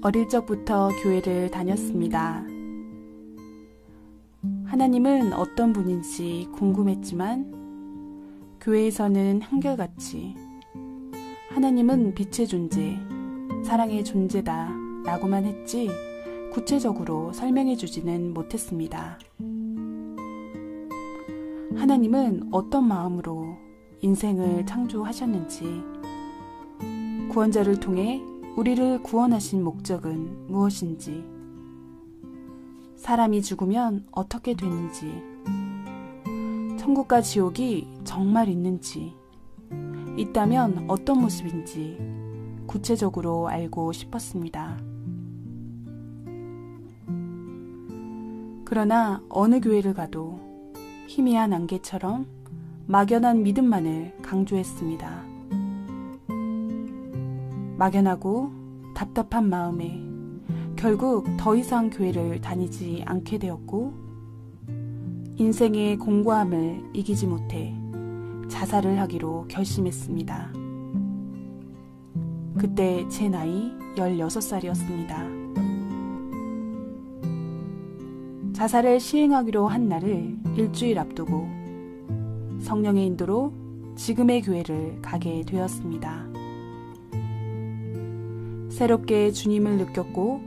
어릴 적부터 교회를 다녔습니다. 하나님은 어떤 분인지 궁금했지만 교회에서는 한결같이 하나님은 빛의 존재, 사랑의 존재다 라고만 했지 구체적으로 설명해 주지는 못했습니다. 하나님은 어떤 마음으로 인생을 창조하셨는지, 구원자를 통해 우리를 구원하신 목적은 무엇인지, 사람이 죽으면 어떻게 되는지, 천국과 지옥이 정말 있는지, 있다면 어떤 모습인지 구체적으로 알고 싶었습니다. 그러나 어느 교회를 가도 희미한 안개처럼 막연한 믿음만을 강조했습니다. 막연하고 답답한 마음에 결국 더 이상 교회를 다니지 않게 되었고, 인생의 공고함을 이기지 못해 자살을 하기로 결심했습니다. 그때 제 나이 16살이었습니다. 자살을 시행하기로 한 날을 일주일 앞두고 성령의 인도로 지금의 교회를 가게 되었습니다. 새롭게 주님을 느꼈고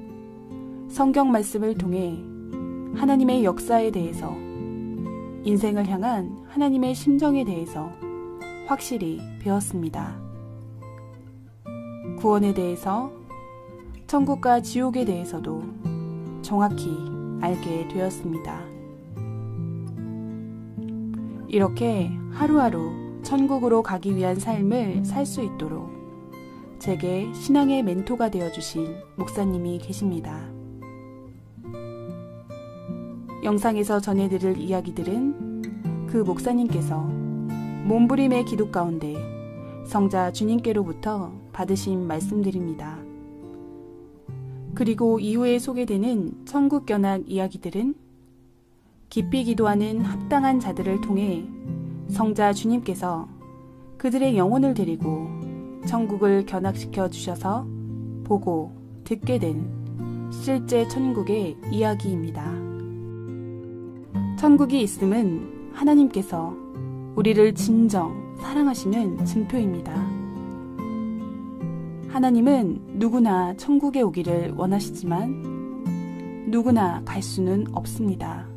성경 말씀을 통해 하나님의 역사에 대해서, 인생을 향한 하나님의 심정에 대해서 확실히 배웠습니다. 구원에 대해서, 천국과 지옥에 대해서도 정확히 알게 되었습니다. 이렇게 하루하루 천국으로 가기 위한 삶을 살 수 있도록 제게 신앙의 멘토가 되어주신 목사님이 계십니다. 영상에서 전해드릴 이야기들은 그 목사님께서 몸부림의 기도 가운데 성자 주님께로부터 받으신 말씀들입니다. 그리고 이후에 소개되는 천국 견학 이야기들은 깊이 기도하는 합당한 자들을 통해 성자 주님께서 그들의 영혼을 데리고 천국을 견학시켜 주셔서 보고 듣게 된 실제 천국의 이야기입니다. 천국이 있음은 하나님께서 우리를 진정 사랑하시는 증표입니다. 하나님은 누구나 천국에 오기를 원하시지만 누구나 갈 수는 없습니다.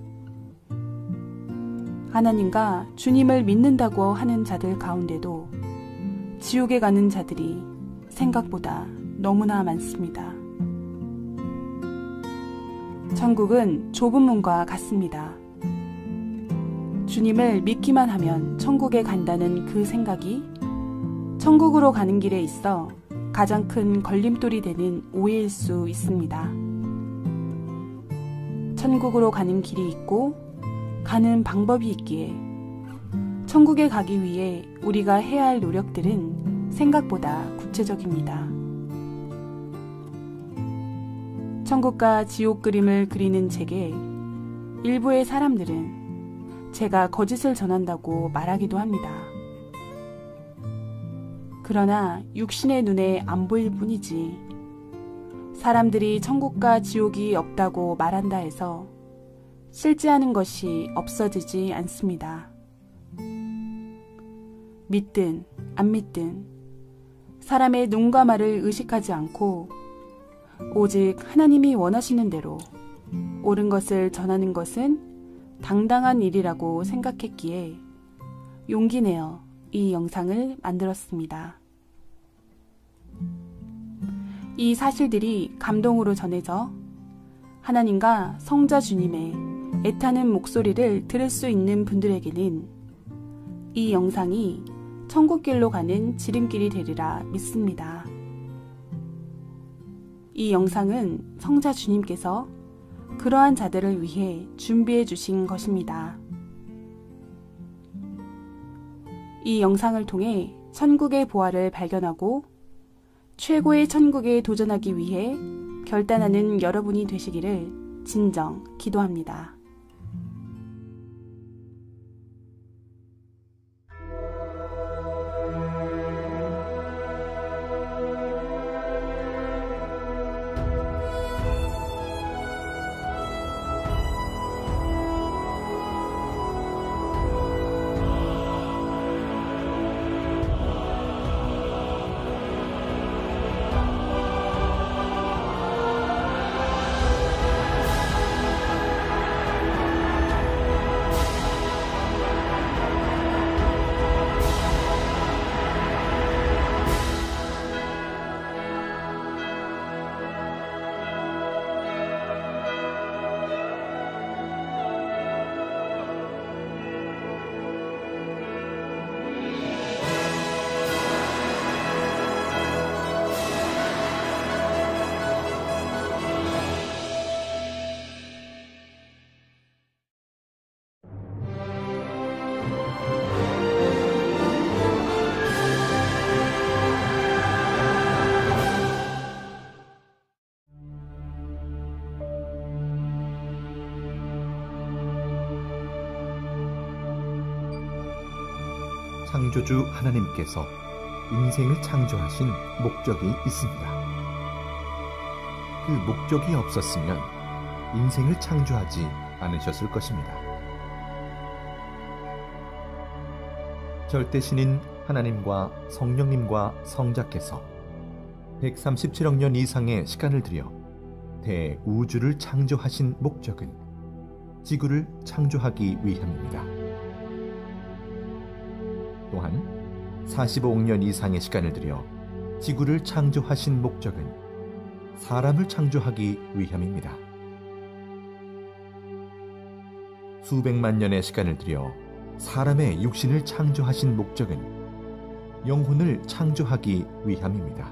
하나님과 주님을 믿는다고 하는 자들 가운데도 지옥에 가는 자들이 생각보다 너무나 많습니다. 천국은 좁은 문과 같습니다. 주님을 믿기만 하면 천국에 간다는 그 생각이 천국으로 가는 길에 있어 가장 큰 걸림돌이 되는 오해일 수 있습니다. 천국으로 가는 길이 있고 가는 방법이 있기에 천국에 가기 위해 우리가 해야 할 노력들은 생각보다 구체적입니다. 천국과 지옥 그림을 그리는 제게 일부의 사람들은 제가 거짓을 전한다고 말하기도 합니다. 그러나 육신의 눈에 안 보일 뿐이지 사람들이 천국과 지옥이 없다고 말한다 해서 실제하는 것이 없어지지 않습니다. 믿든 안 믿든 사람의 눈과 말을 의식하지 않고 오직 하나님이 원하시는 대로 옳은 것을 전하는 것은 당당한 일이라고 생각했기에 용기 내어 이 영상을 만들었습니다. 이 사실들이 감동으로 전해져 하나님과 성자 주님의 애타는 목소리를 들을 수 있는 분들에게는 이 영상이 천국길로 가는 지름길이 되리라 믿습니다. 이 영상은 성자 주님께서 그러한 자들을 위해 준비해 주신 것입니다. 이 영상을 통해 천국의 보화를 발견하고 최고의 천국에 도전하기 위해 결단하는 여러분이 되시기를 진정 기도합니다. 창조주 하나님께서 인생을 창조하신 목적이 있습니다. 그 목적이 없었으면 인생을 창조하지 않으셨을 것입니다. 절대신인 하나님과 성령님과 성자께서 137억 년 이상의 시간을 들여 대우주를 창조하신 목적은 지구를 창조하기 위함입니다. 또한 45억 년 이상의 시간을 들여 지구를 창조하신 목적은 사람을 창조하기 위함입니다. 수백만 년의 시간을 들여 사람의 육신을 창조하신 목적은 영혼을 창조하기 위함입니다.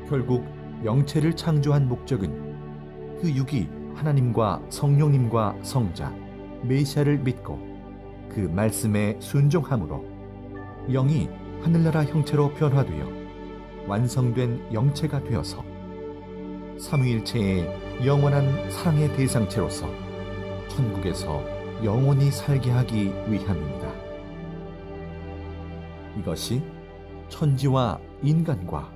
결국 영체를 창조한 목적은 그 육이 하나님과 성령님과 성자, 메시아를 믿고 그 말씀에 순종함으로 영이 하늘나라 형체로 변화되어 완성된 영체가 되어서 삼위일체의 영원한 사랑의 대상체로서 천국에서 영원히 살게 하기 위함입니다. 이것이 천지와 인간과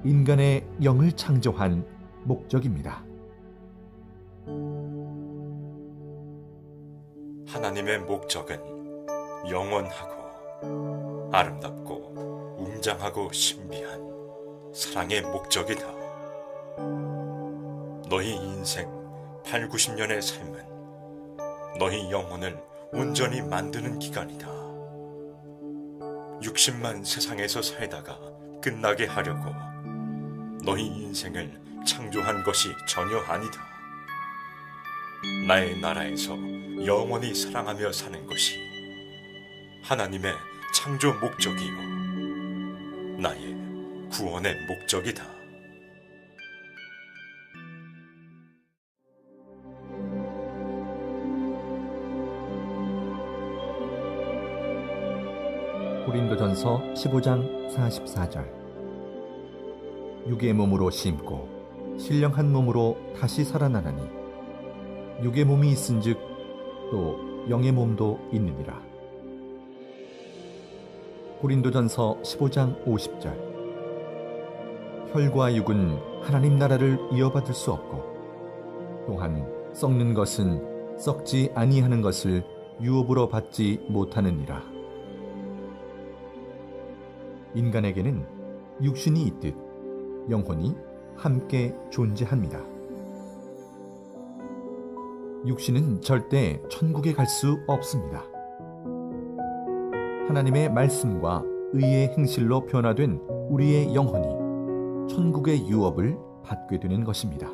인간의 영을 창조한 목적입니다. 하나님의 목적은 영원하고 아름답고 웅장하고 신비한 사랑의 목적이다. 너희 인생 8, 90년의 삶은 너희 영혼을 온전히 만드는 기간이다. 60만 세상에서 살다가 끝나게 하려고 너희 인생을 창조한 것이 전혀 아니다. 나의 나라에서 영원히 사랑하며 사는 것이 하나님의 창조 목적이요 나의 구원의 목적이다. 고린도전서 15장 44절. 육의 몸으로 심고 신령한 몸으로 다시 살아나나니 육의 몸이 있은즉 또 영의 몸도 있느니라. 고린도전서 15장 50절. 혈과 육은 하나님 나라를 이어받을 수 없고 또한 썩는 것은 썩지 아니하는 것을 유업으로 받지 못하느니라. 인간에게는 육신이 있듯 영혼이 함께 존재합니다. 육신은 절대 천국에 갈 수 없습니다. 하나님의 말씀과 의의 행실로 변화된 우리의 영혼이 천국의 유업을 받게 되는 것입니다.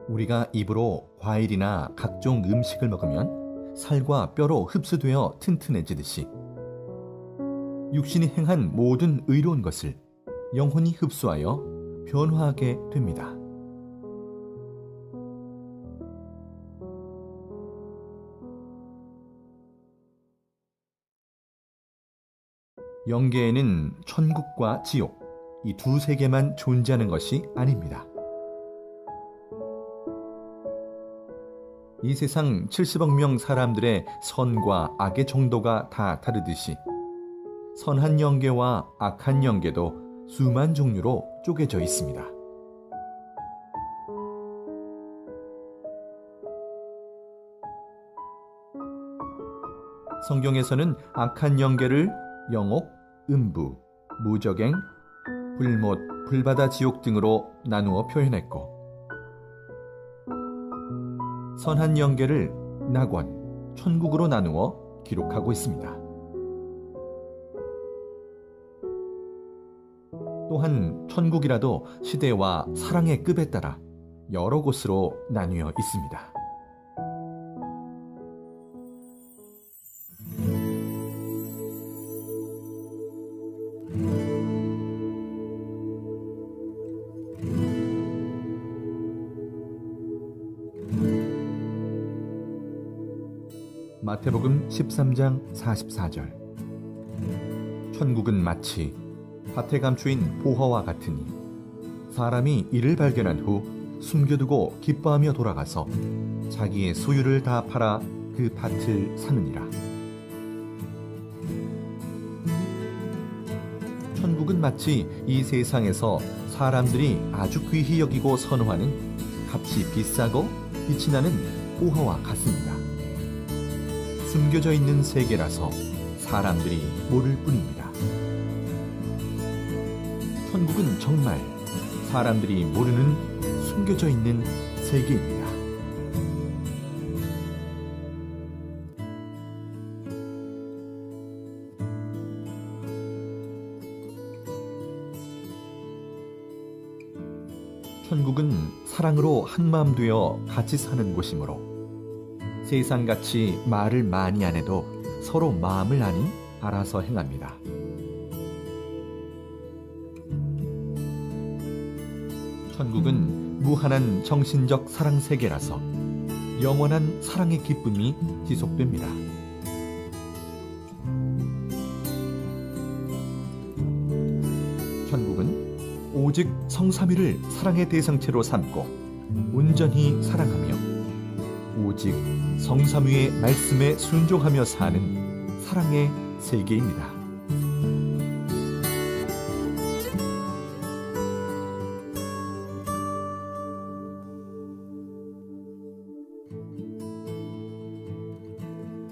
우리가 입으로 과일이나 각종 음식을 먹으면 살과 뼈로 흡수되어 튼튼해지듯이 육신이 행한 모든 의로운 것을 영혼이 흡수하여 변화하게 됩니다. 영계에는 천국과 지옥, 이 두 세계만 존재하는 것이 아닙니다. 이 세상 70억 명 사람들의 선과 악의 정도가 다 다르듯이 선한 영계와 악한 영계도 수만 종류로 쪼개져 있습니다. 성경에서는 악한 영계를 영옥, 음부, 무적행, 불못, 불바다 지옥 등으로 나누어 표현했고 선한 영계를 낙원, 천국으로 나누어 기록하고 있습니다. 또한 천국이라도 시대와 사랑의 급에 따라 여러 곳으로 나뉘어 있습니다. 마태복음 13장 44절. 천국은 마치 밭에 감추인 보화와 같으니 사람이 이를 발견한 후 숨겨두고 기뻐하며 돌아가서 자기의 소유를 다 팔아 그 밭을 사느니라. 천국은 마치 이 세상에서 사람들이 아주 귀히 여기고 선호하는 값이 비싸고 빛이 나는 보화와 같습니다. 숨겨져 있는 세계라서 사람들이 모를 뿐입니다. 천국은 정말 사람들이 모르는 숨겨져 있는 세계입니다. 천국은 사랑으로 한마음 되어 같이 사는 곳이므로 세상같이 말을 많이 안 해도 서로 마음을 아니 알아서 행합니다. 천국은 무한한 정신적 사랑 세계라서 영원한 사랑의 기쁨이 지속됩니다. 천국은 오직 성삼위를 사랑의 대상체로 삼고 온전히 사랑하며 오직 성삼위의 말씀에 순종하며 사는 사랑의 세계입니다.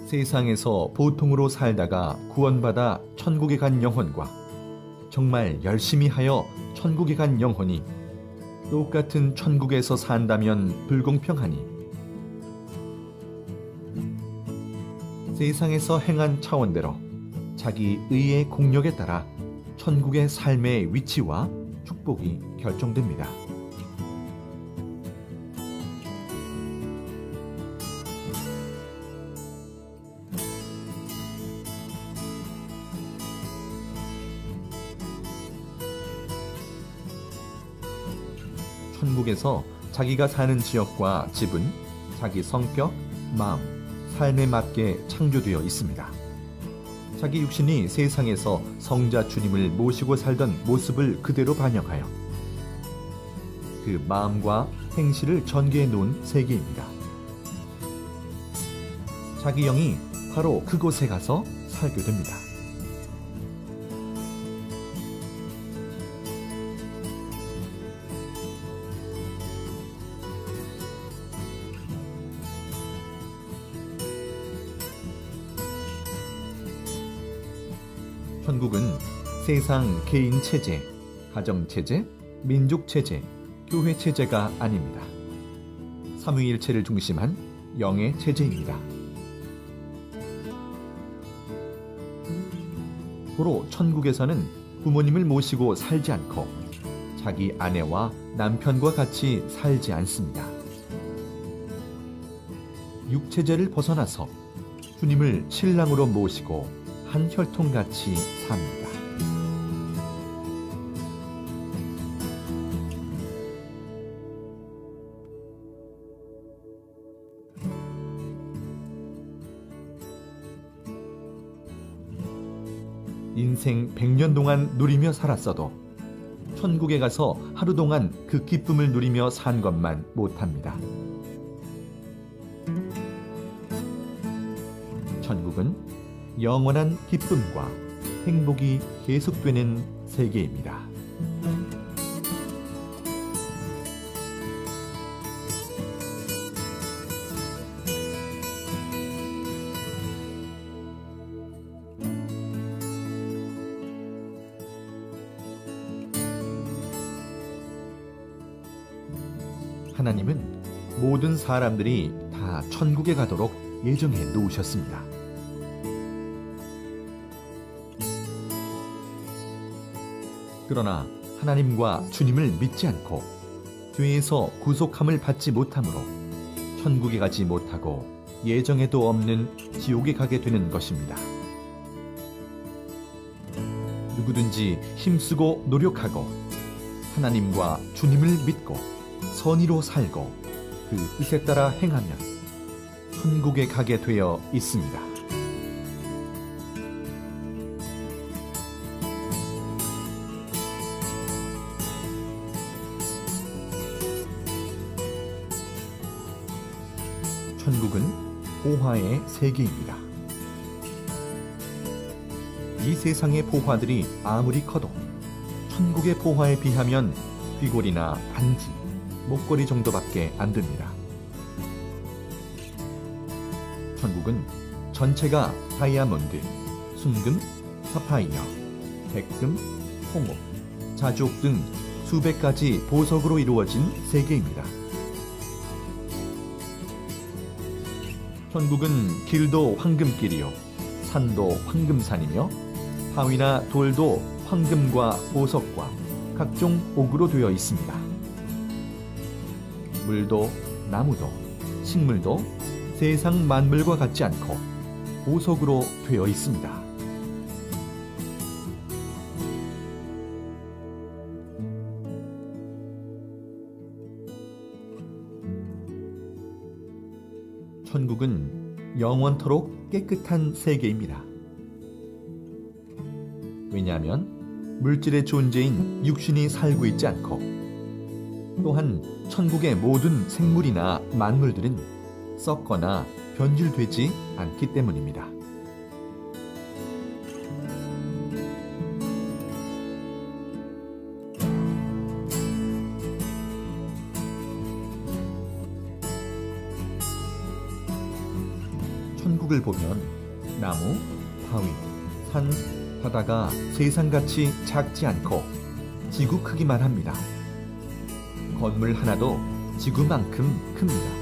세상에서 보통으로 살다가 구원받아 천국에 간 영혼과 정말 열심히 하여 천국에 간 영혼이 똑같은 천국에서 산다면 불공평하니 세상에서 행한 차원대로 자기 의의 공력에 따라 천국의 삶의 위치와 축복이 결정됩니다. 천국에서 자기가 사는 지역과 집은 자기 성격, 마음, 삶에 맞게 창조되어 있습니다. 자기 육신이 세상에서 성자 주님을 모시고 살던 모습을 그대로 반영하여 그 마음과 행실을 전개해 놓은 세계입니다. 자기 영이 바로 그곳에 가서 살게 됩니다. 천국은 세상 개인 체제, 가정 체제, 민족 체제, 교회 체제가 아닙니다. 삼위일체를 중심한 영의 체제입니다. 고로 천국에서는 부모님을 모시고 살지 않고 자기 아내와 남편과 같이 살지 않습니다. 육체제를 벗어나서 주님을 신랑으로 모시고 한 혈통같이 삽니다. 인생 100년 동안 누리며 살았어도 천국에 가서 하루 동안 그 기쁨을 누리며 산 것만 못합니다. 천국은 영원한 기쁨과 행복이 계속되는 세계입니다. 하나님은 모든 사람들이 다 천국에 가도록 예정해 놓으셨습니다. 그러나 하나님과 주님을 믿지 않고 죄에서 구속함을 받지 못하므로 천국에 가지 못하고 예정에도 없는 지옥에 가게 되는 것입니다. 누구든지 힘쓰고 노력하고 하나님과 주님을 믿고 선의로 살고 그 뜻에 따라 행하면 천국에 가게 되어 있습니다. 천국은 보화의 세계입니다. 이 세상의 보화들이 아무리 커도 천국의 보화에 비하면 귀걸이나 반지, 목걸이 정도밖에 안 됩니다. 천국은 전체가 다이아몬드, 순금, 사파이어, 백금, 홍옥, 자주옥 등 수백 가지 보석으로 이루어진 세계입니다. 천국은 길도 황금길이요, 산도 황금산이며 바위나 돌도 황금과 보석과 각종 옥으로 되어 있습니다. 물도 나무도 식물도 세상 만물과 같지 않고 보석으로 되어 있습니다. 천국은 영원토록 깨끗한 세계입니다. 왜냐하면 물질의 존재인 육신이 살고 있지 않고, 또한 천국의 모든 생물이나 만물들은 썩거나 변질되지 않기 때문입니다. 천국을 보면 나무, 바위, 산, 바다가 세상같이 작지 않고 지구 크기만 합니다. 건물 하나도 지구만큼 큽니다.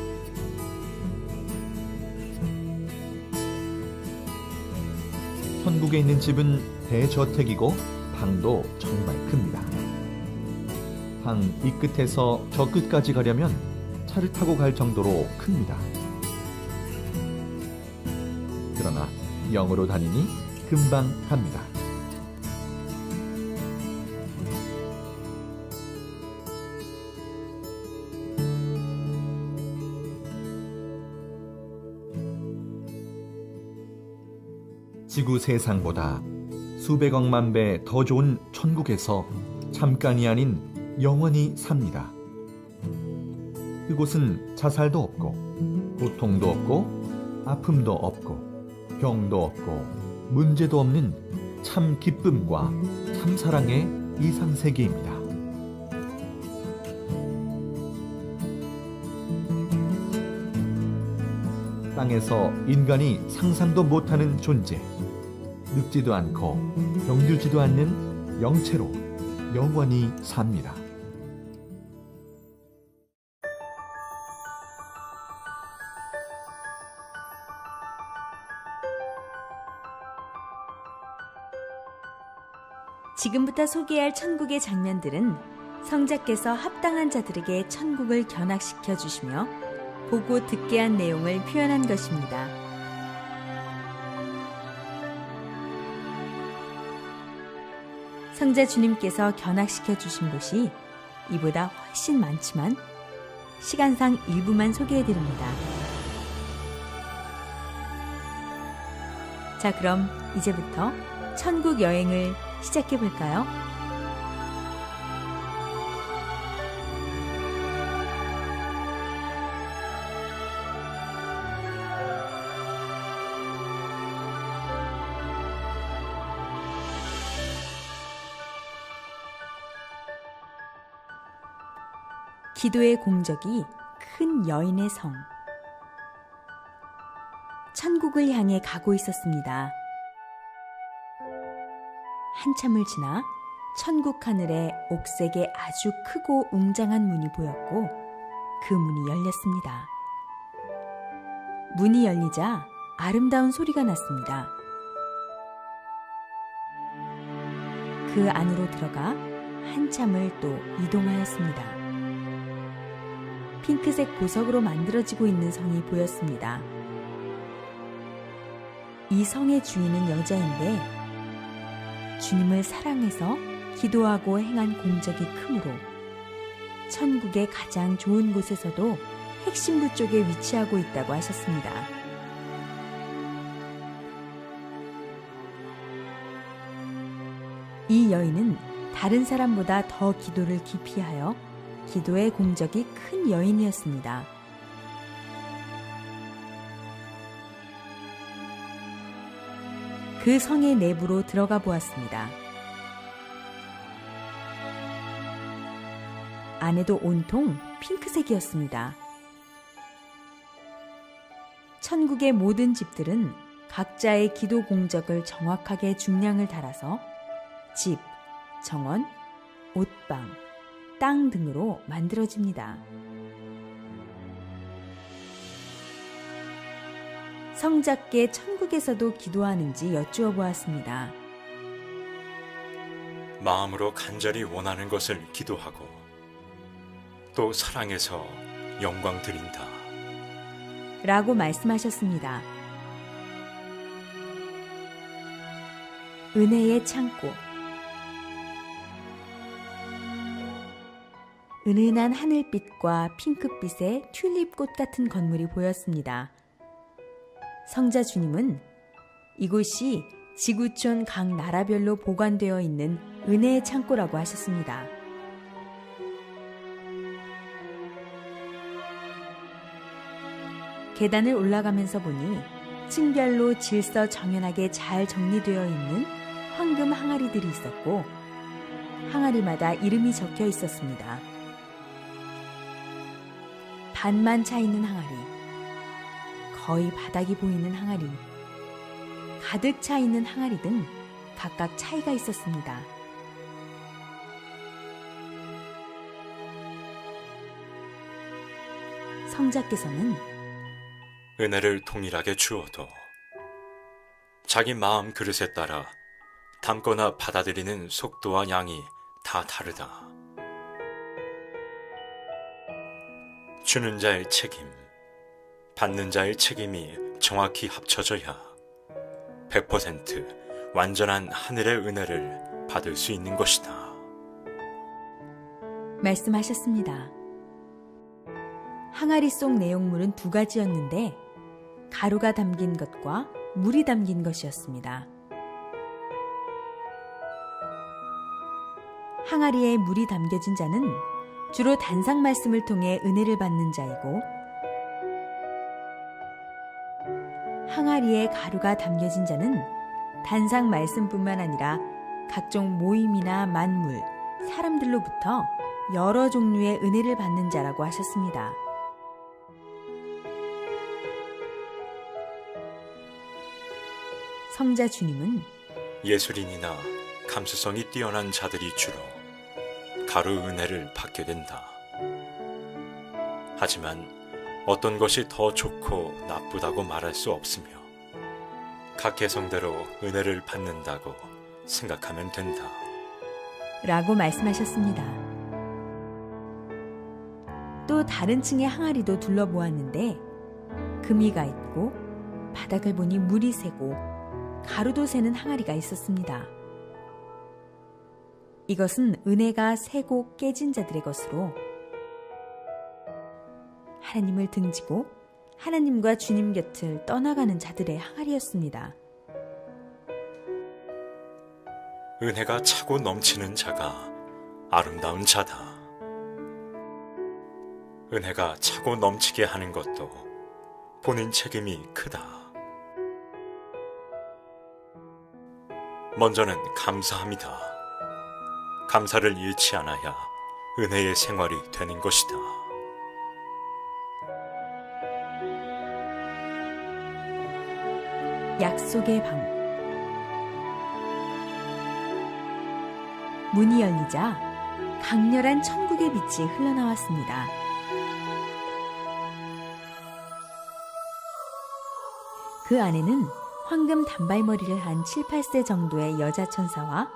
천국에 있는 집은 대저택이고 방도 정말 큽니다. 방 이 끝에서 저 끝까지 가려면 차를 타고 갈 정도로 큽니다. 그러나 영으로 다니니 금방 갑니다. 지구 세상보다 수백억만 배 더 좋은 천국에서 잠깐이 아닌 영원히 삽니다. 그곳은 자살도 없고 고통도 없고 아픔도 없고 병도 없고 문제도 없는 참 기쁨과 참 사랑의 이상세계입니다. 땅에서 인간이 상상도 못하는 존재, 늙지도 않고 병들지도 않는 영체로 영원히 삽니다. 지금부터 소개할 천국의 장면들은 성자께서 합당한 자들에게 천국을 견학시켜 주시며 보고 듣게 한 내용을 표현한 것입니다. 성자 주님께서 견학시켜 주신 곳이 이보다 훨씬 많지만 시간상 일부만 소개해 드립니다. 자, 그럼 이제부터 천국 여행을 시작해 볼까요? 기도의 공적이 큰 여인의 성. 천국을 향해 가고 있었습니다. 한참을 지나 천국 하늘에 옥색의 아주 크고 웅장한 문이 보였고 그 문이 열렸습니다. 문이 열리자 아름다운 소리가 났습니다. 그 안으로 들어가 한참을 또 이동하였습니다. 핑크색 보석으로 만들어지고 있는 성이 보였습니다. 이 성의 주인은 여자인데 주님을 사랑해서 기도하고 행한 공적이 크므로 천국의 가장 좋은 곳에서도 핵심부 쪽에 위치하고 있다고 하셨습니다. 이 여인은 다른 사람보다 더 기도를 깊이 하여 기도의 공적이 큰 여인이었습니다. 그 성의 내부로 들어가 보았습니다. 안에도 온통 핑크색이었습니다. 천국의 모든 집들은 각자의 기도 공적을 정확하게 중량을 달아서 집, 정원, 옷방, 땅 등으로 만들어집니다. 성자께 천국에서도 기도하는지 여쭈어 보았습니다. 마음으로 간절히 원하는 것을 기도하고 또 사랑해서 영광 드린다. 라고 말씀하셨습니다. 은혜의 창고. 은은한 하늘빛과 핑크빛의 튤립꽃 같은 건물이 보였습니다. 성자 주님은 이곳이 지구촌 각 나라별로 보관되어 있는 은혜의 창고라고 하셨습니다. 계단을 올라가면서 보니 층별로 질서 정연하게 잘 정리되어 있는 황금 항아리들이 있었고 항아리마다 이름이 적혀 있었습니다. 반만 차 있는 항아리, 거의 바닥이 보이는 항아리, 가득 차 있는 항아리 등 각각 차이가 있었습니다. 성자께서는 은혜를 동일하게 주어도 자기 마음 그릇에 따라 담거나 받아들이는 속도와 양이 다 다르다. 주는 자의 책임, 받는 자의 책임이 정확히 합쳐져야 100% 완전한 하늘의 은혜를 받을 수 있는 것이다. 말씀하셨습니다. 항아리 속 내용물은 두 가지였는데 가루가 담긴 것과 물이 담긴 것이었습니다. 항아리에 물이 담겨진 자는 주로 단상 말씀을 통해 은혜를 받는 자이고 항아리에 가루가 담겨진 자는 단상 말씀뿐만 아니라 각종 모임이나 만물, 사람들로부터 여러 종류의 은혜를 받는 자라고 하셨습니다. 성자 주님은 예술인이나 감수성이 뛰어난 자들이 주로 가루 은혜를 받게 된다. 하지만 어떤 것이 더 좋고 나쁘다고 말할 수 없으며 각 개성대로 은혜를 받는다고 생각하면 된다. 라고 말씀하셨습니다. 또 다른 층의 항아리도 둘러보았는데 금이가 있고 바닥을 보니 물이 새고 가루도 새는 항아리가 있었습니다. 이것은 은혜가 새고 깨진 자들의 것으로 하나님을 등지고 하나님과 주님 곁을 떠나가는 자들의 항아리였습니다. 은혜가 차고 넘치는 자가 아름다운 자다. 은혜가 차고 넘치게 하는 것도 본인 책임이 크다. 먼저는 감사합니다. 감사를 잃지 않아야 은혜의 생활이 되는 것이다. 약속의 방. 문이 열리자 강렬한 천국의 빛이 흘러나왔습니다. 그 안에는 황금 단발머리를 한 7, 8세 정도의 여자 천사와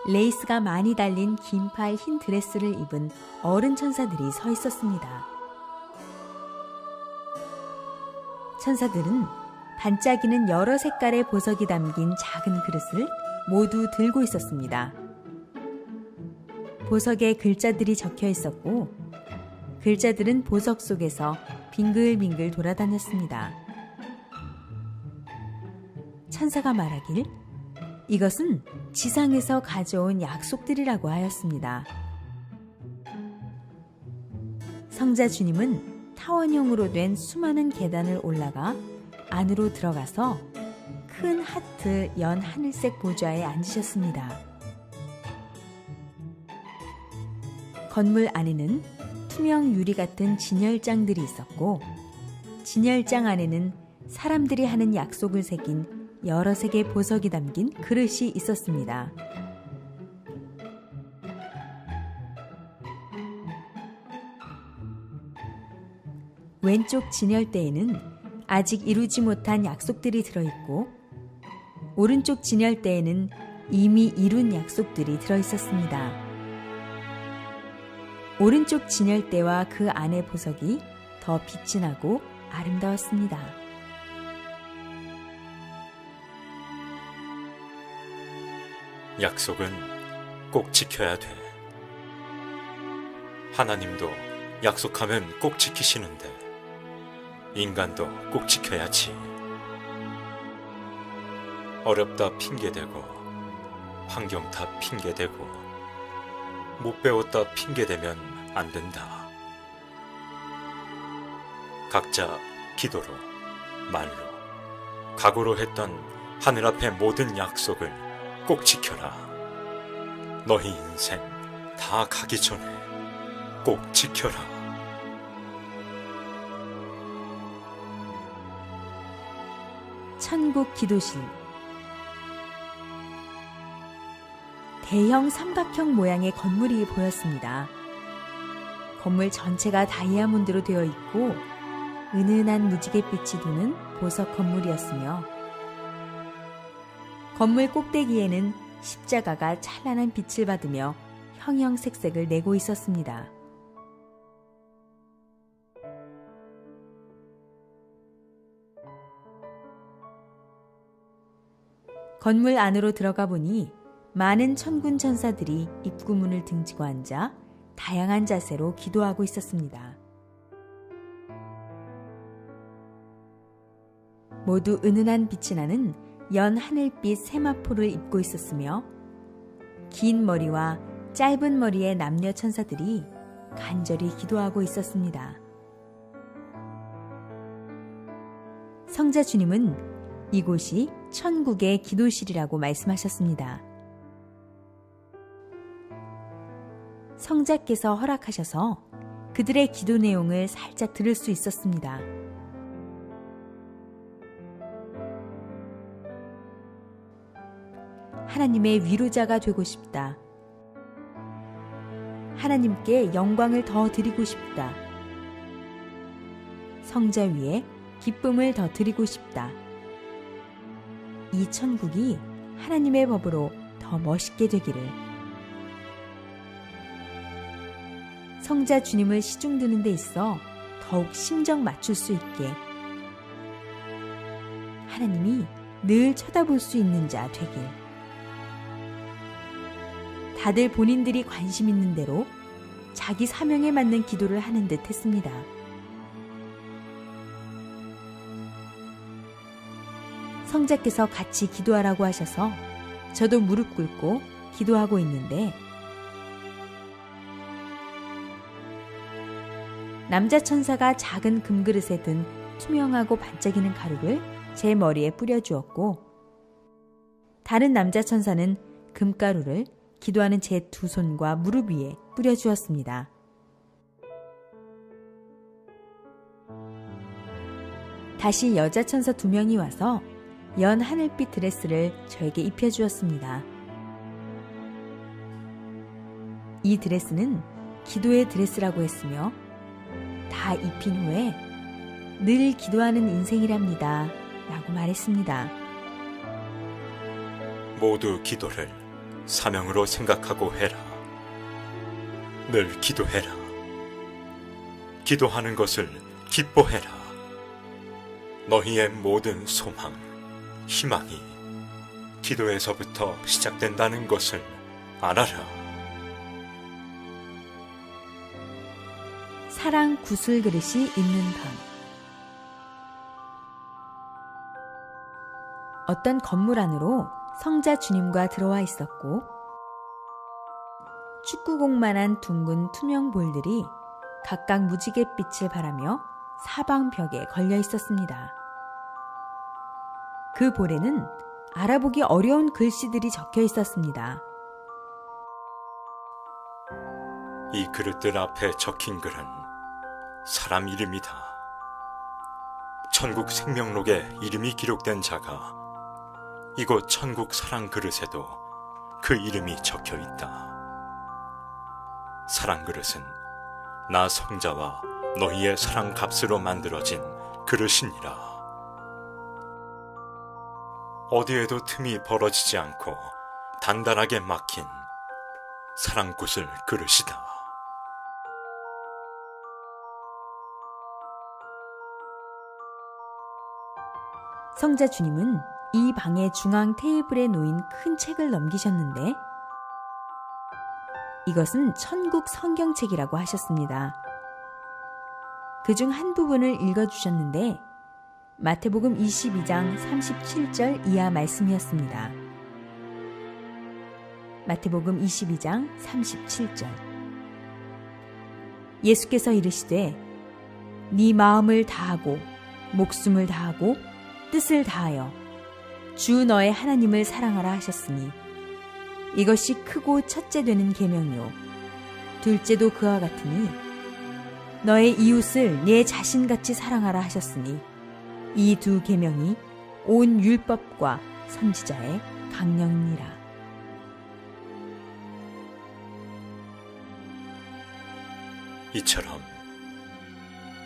레이스가 많이 달린 긴팔 흰 드레스를 입은 어른 천사들이 서 있었습니다. 천사들은 반짝이는 여러 색깔의 보석이 담긴 작은 그릇을 모두 들고 있었습니다. 보석에 글자들이 적혀 있었고 글자들은 보석 속에서 빙글빙글 돌아다녔습니다. 천사가 말하길 이것은 지상에서 가져온 약속들이라고 하였습니다. 성자 주님은 타원형으로 된 수많은 계단을 올라가 안으로 들어가서 큰 하트 연 하늘색 보좌에 앉으셨습니다. 건물 안에는 투명 유리 같은 진열장들이 있었고, 진열장 안에는 사람들이 하는 약속을 새긴 여러 색의 보석이 담긴 그릇이 있었습니다. 왼쪽 진열대에는 아직 이루지 못한 약속들이 들어있고, 오른쪽 진열대에는 이미 이룬 약속들이 들어있었습니다. 오른쪽 진열대와 그 안의 보석이 더 빛이 나고 아름다웠습니다. 약속은 꼭 지켜야 돼. 하나님도 약속하면 꼭 지키시는데 인간도 꼭 지켜야지. 어렵다 핑계대고, 환경 다 핑계대고, 못 배웠다 핑계대면 안 된다. 각자 기도로, 말로, 각오로 했던 하늘 앞의 모든 약속을 꼭 지켜라. 너희 인생 다 가기 전에 꼭 지켜라. 천국 기도실. 대형 삼각형 모양의 건물이 보였습니다. 건물 전체가 다이아몬드로 되어 있고 은은한 무지갯빛이 도는 보석 건물이었으며, 건물 꼭대기에는 십자가가 찬란한 빛을 받으며 형형색색을 내고 있었습니다. 건물 안으로 들어가 보니 많은 천군 천사들이 입구문을 등지고 앉아 다양한 자세로 기도하고 있었습니다. 모두 은은한 빛이 나는 연 하늘빛 세마포를 입고 있었으며, 긴 머리와 짧은 머리의 남녀 천사들이 간절히 기도하고 있었습니다. 성자 주님은 이곳이 천국의 기도실이라고 말씀하셨습니다. 성자께서 허락하셔서 그들의 기도 내용을 살짝 들을 수 있었습니다. 하나님의 위로자가 되고 싶다. 하나님께 영광을 더 드리고 싶다. 성자 위에 기쁨을 더 드리고 싶다. 이 천국이 하나님의 법으로 더 멋있게 되기를. 성자 주님을 시중드는 데 있어 더욱 심정 맞출 수 있게, 하나님이 늘 쳐다볼 수 있는 자 되길. 다들 본인들이 관심 있는 대로 자기 사명에 맞는 기도를 하는 듯 했습니다. 성자께서 같이 기도하라고 하셔서 저도 무릎 꿇고 기도하고 있는데, 남자 천사가 작은 금그릇에 든 투명하고 반짝이는 가루를 제 머리에 뿌려주었고, 다른 남자 천사는 금가루를 기도하는 제 두 손과 무릎 위에 뿌려주었습니다. 다시 여자 천사 2명이 와서 연 하늘빛 드레스를 저에게 입혀주었습니다. 이 드레스는 기도의 드레스라고 했으며, 다 입힌 후에 늘 기도하는 인생이랍니다 라고 말했습니다. 모두 기도를 사명으로 생각하고 해라. 늘 기도해라. 기도하는 것을 기뻐해라. 너희의 모든 소망, 희망이 기도에서부터 시작된다는 것을 알아라. 사랑 구슬 그릇이 있는 방. 어떤 건물 안으로 성자 주님과 들어와 있었고, 축구공만한 둥근 투명 볼들이 각각 무지갯빛을 발하며 사방벽에 걸려 있었습니다. 그 볼에는 알아보기 어려운 글씨들이 적혀 있었습니다. 이 그릇들 앞에 적힌 글은 사람 이름이다. 천국 생명록에 이름이 기록된 자가 이곳 천국 사랑 그릇에도 그 이름이 적혀 있다. 사랑 그릇은 나 성자와 너희의 사랑 값으로 만들어진 그릇이니라. 어디에도 틈이 벌어지지 않고 단단하게 막힌 사랑구슬 그릇이다. 성자 주님은 이 방의 중앙 테이블에 놓인 큰 책을 넘기셨는데 이것은 천국 성경책이라고 하셨습니다. 그중 한 부분을 읽어주셨는데 마태복음 22장 37절 이하 말씀이었습니다. 마태복음 22장 37절. 예수께서 이르시되 네 마음을 다하고 목숨을 다하고 뜻을 다하여 주 너의 하나님을 사랑하라 하셨으니 이것이 크고 첫째 되는 계명이요 둘째도 그와 같으니 너의 이웃을 네 자신같이 사랑하라 하셨으니 이 두 계명이 온 율법과 선지자의 강령이니라. 이처럼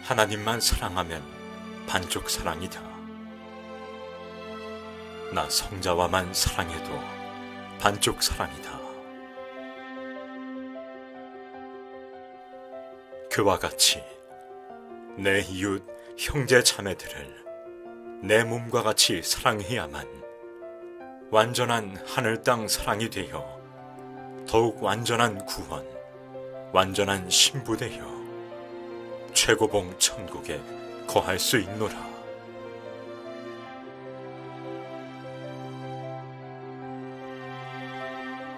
하나님만 사랑하면 반쪽 사랑이다. 나 성자와만 사랑해도 반쪽 사랑이다. 그와 같이 내 이웃 형제 자매들을 내 몸과 같이 사랑해야만 완전한 하늘 땅 사랑이 되어 더욱 완전한 구원, 완전한 신부되어 최고봉 천국에 거할 수 있노라.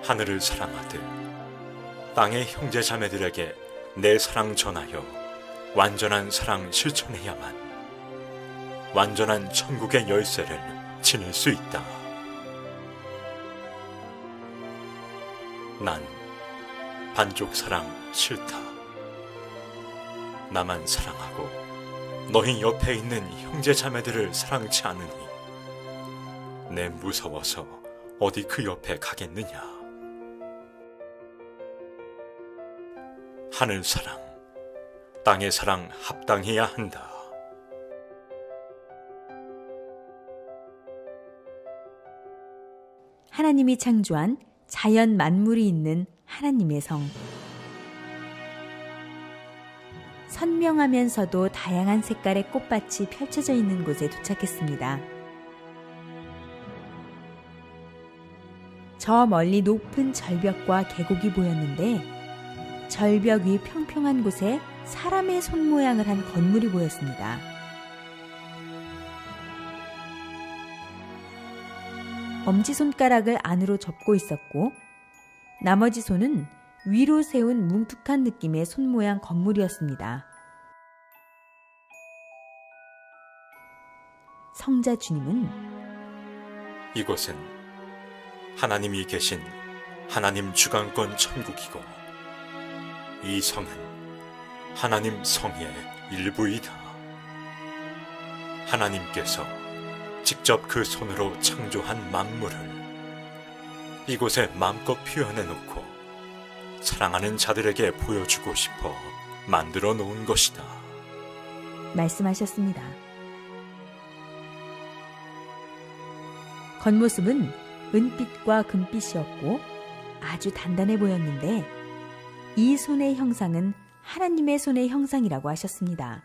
하늘을 사랑하듯 땅의 형제 자매들에게 내 사랑 전하여 완전한 사랑 실천해야만 완전한 천국의 열쇠를 지닐 수 있다. 난 반쪽 사랑 싫다. 나만 사랑하고 너희 옆에 있는 형제 자매들을 사랑치 않으니 내 무서워서 어디 그 옆에 가겠느냐. 하늘 사랑, 땅의 사랑 합당해야 한다. 하나님이 창조한 자연 만물이 있는 하나님의 성. 선명하면서도 다양한 색깔의 꽃밭이 펼쳐져 있는 곳에 도착했습니다. 저 멀리 높은 절벽과 계곡이 보였는데 절벽 위 평평한 곳에 사람의 손 모양을 한 건물이 보였습니다. 엄지손가락을 안으로 접고 있었고 나머지 손은 위로 세운 뭉툭한 느낌의 손 모양 건물이었습니다. 성자 주님은 이곳은 하나님이 계신 하나님 주관권 천국이고 이 성은 하나님 성의 일부이다. 하나님께서 직접 그 손으로 창조한 만물을 이곳에 마음껏 표현해 놓고 사랑하는 자들에게 보여주고 싶어 만들어 놓은 것이다. 말씀하셨습니다. 겉모습은 은빛과 금빛이었고 아주 단단해 보였는데 이 손의 형상은 하나님의 손의 형상이라고 하셨습니다.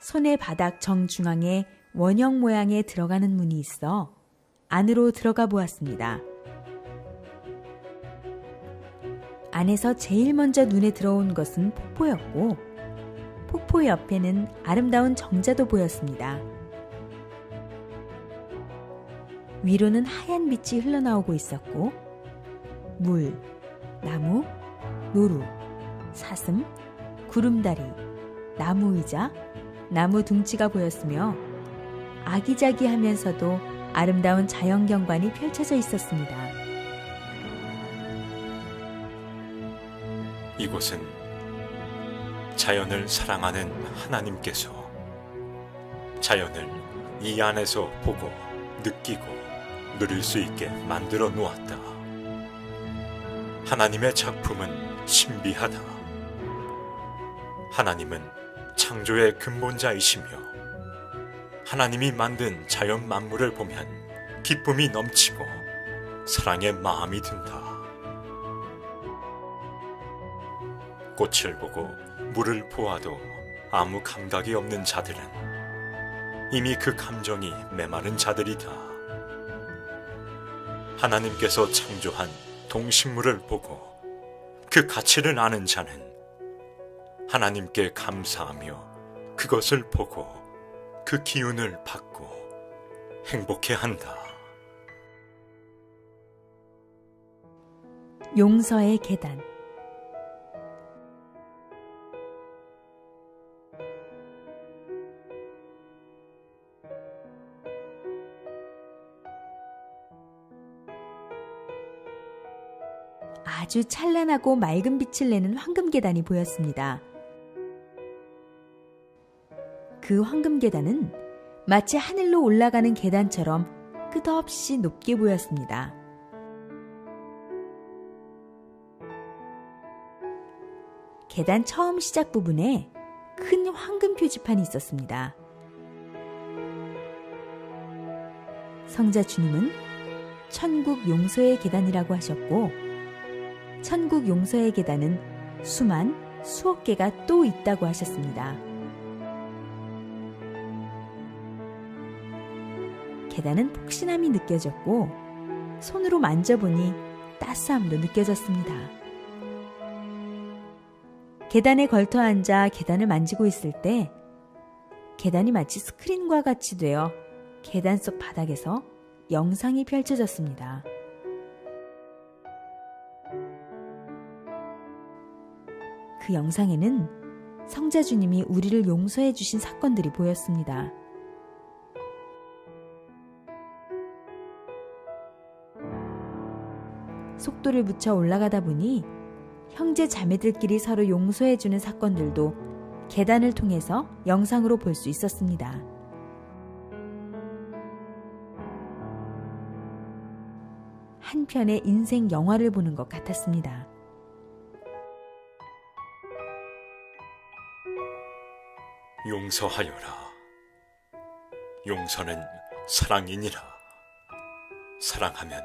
손의 바닥 정중앙에 원형 모양의 들어가는 문이 있어 안으로 들어가 보았습니다. 안에서 제일 먼저 눈에 들어온 것은 폭포였고 폭포 옆에는 아름다운 정자도 보였습니다. 위로는 하얀 빛이 흘러나오고 있었고 물, 나무, 노루, 사슴, 구름다리, 나무의자, 나무 둥치가 보였으며 아기자기하면서도 아름다운 자연경관이 펼쳐져 있었습니다. 이곳은 자연을 사랑하는 하나님께서 자연을 이 안에서 보고 느끼고 누릴 수 있게 만들어 놓았다. 하나님의 작품은 신비하다. 하나님은 창조의 근본자이시며 하나님이 만든 자연 만물을 보면 기쁨이 넘치고 사랑의 마음이 든다. 꽃을 보고 물을 보아도 아무 감각이 없는 자들은 이미 그 감정이 메마른 자들이다. 하나님께서 창조한 동식물을 보고 그 가치를 아는 자는 하나님께 감사하며 그것을 보고 그 기운을 받고 행복해한다. 용서의 계단. 아주 찬란하고 맑은 빛을 내는 황금 계단이 보였습니다. 그 황금 계단은 마치 하늘로 올라가는 계단처럼 끝없이 높게 보였습니다. 계단 처음 시작 부분에 큰 황금 표지판이 있었습니다. 성자 주님은 천국 용서의 계단이라고 하셨고, 천국 용서의 계단은 수억 개가 또 있다고 하셨습니다. 계단은 폭신함이 느껴졌고 손으로 만져보니 따스함도 느껴졌습니다. 계단에 걸터 앉아 계단을 만지고 있을 때 계단이 마치 스크린과 같이 되어 계단 속 바닥에서 영상이 펼쳐졌습니다. 그 영상에는 성자 주님이 우리를 용서해 주신 사건들이 보였습니다. 속도를 붙여 올라가다 보니 형제 자매들끼리 서로 용서해 주는 사건들도 계단을 통해서 영상으로 볼 수 있었습니다. 한 편의 인생 영화를 보는 것 같았습니다. 용서하여라. 용서는 사랑이니라. 사랑하면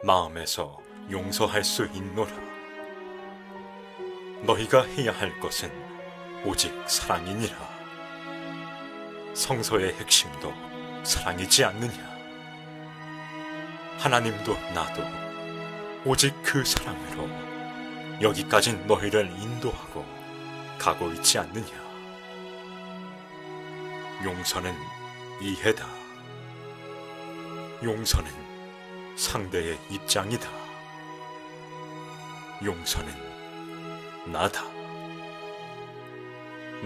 마음에서 용서할 수 있노라. 너희가 해야 할 것은 오직 사랑이니라. 성서의 핵심도 사랑이지 않느냐. 하나님도 나도 오직 그 사랑으로 여기까지 너희를 인도하고 가고 있지 않느냐. 용서는 이해다. 용서는 상대의 입장이다. 용서는 나다.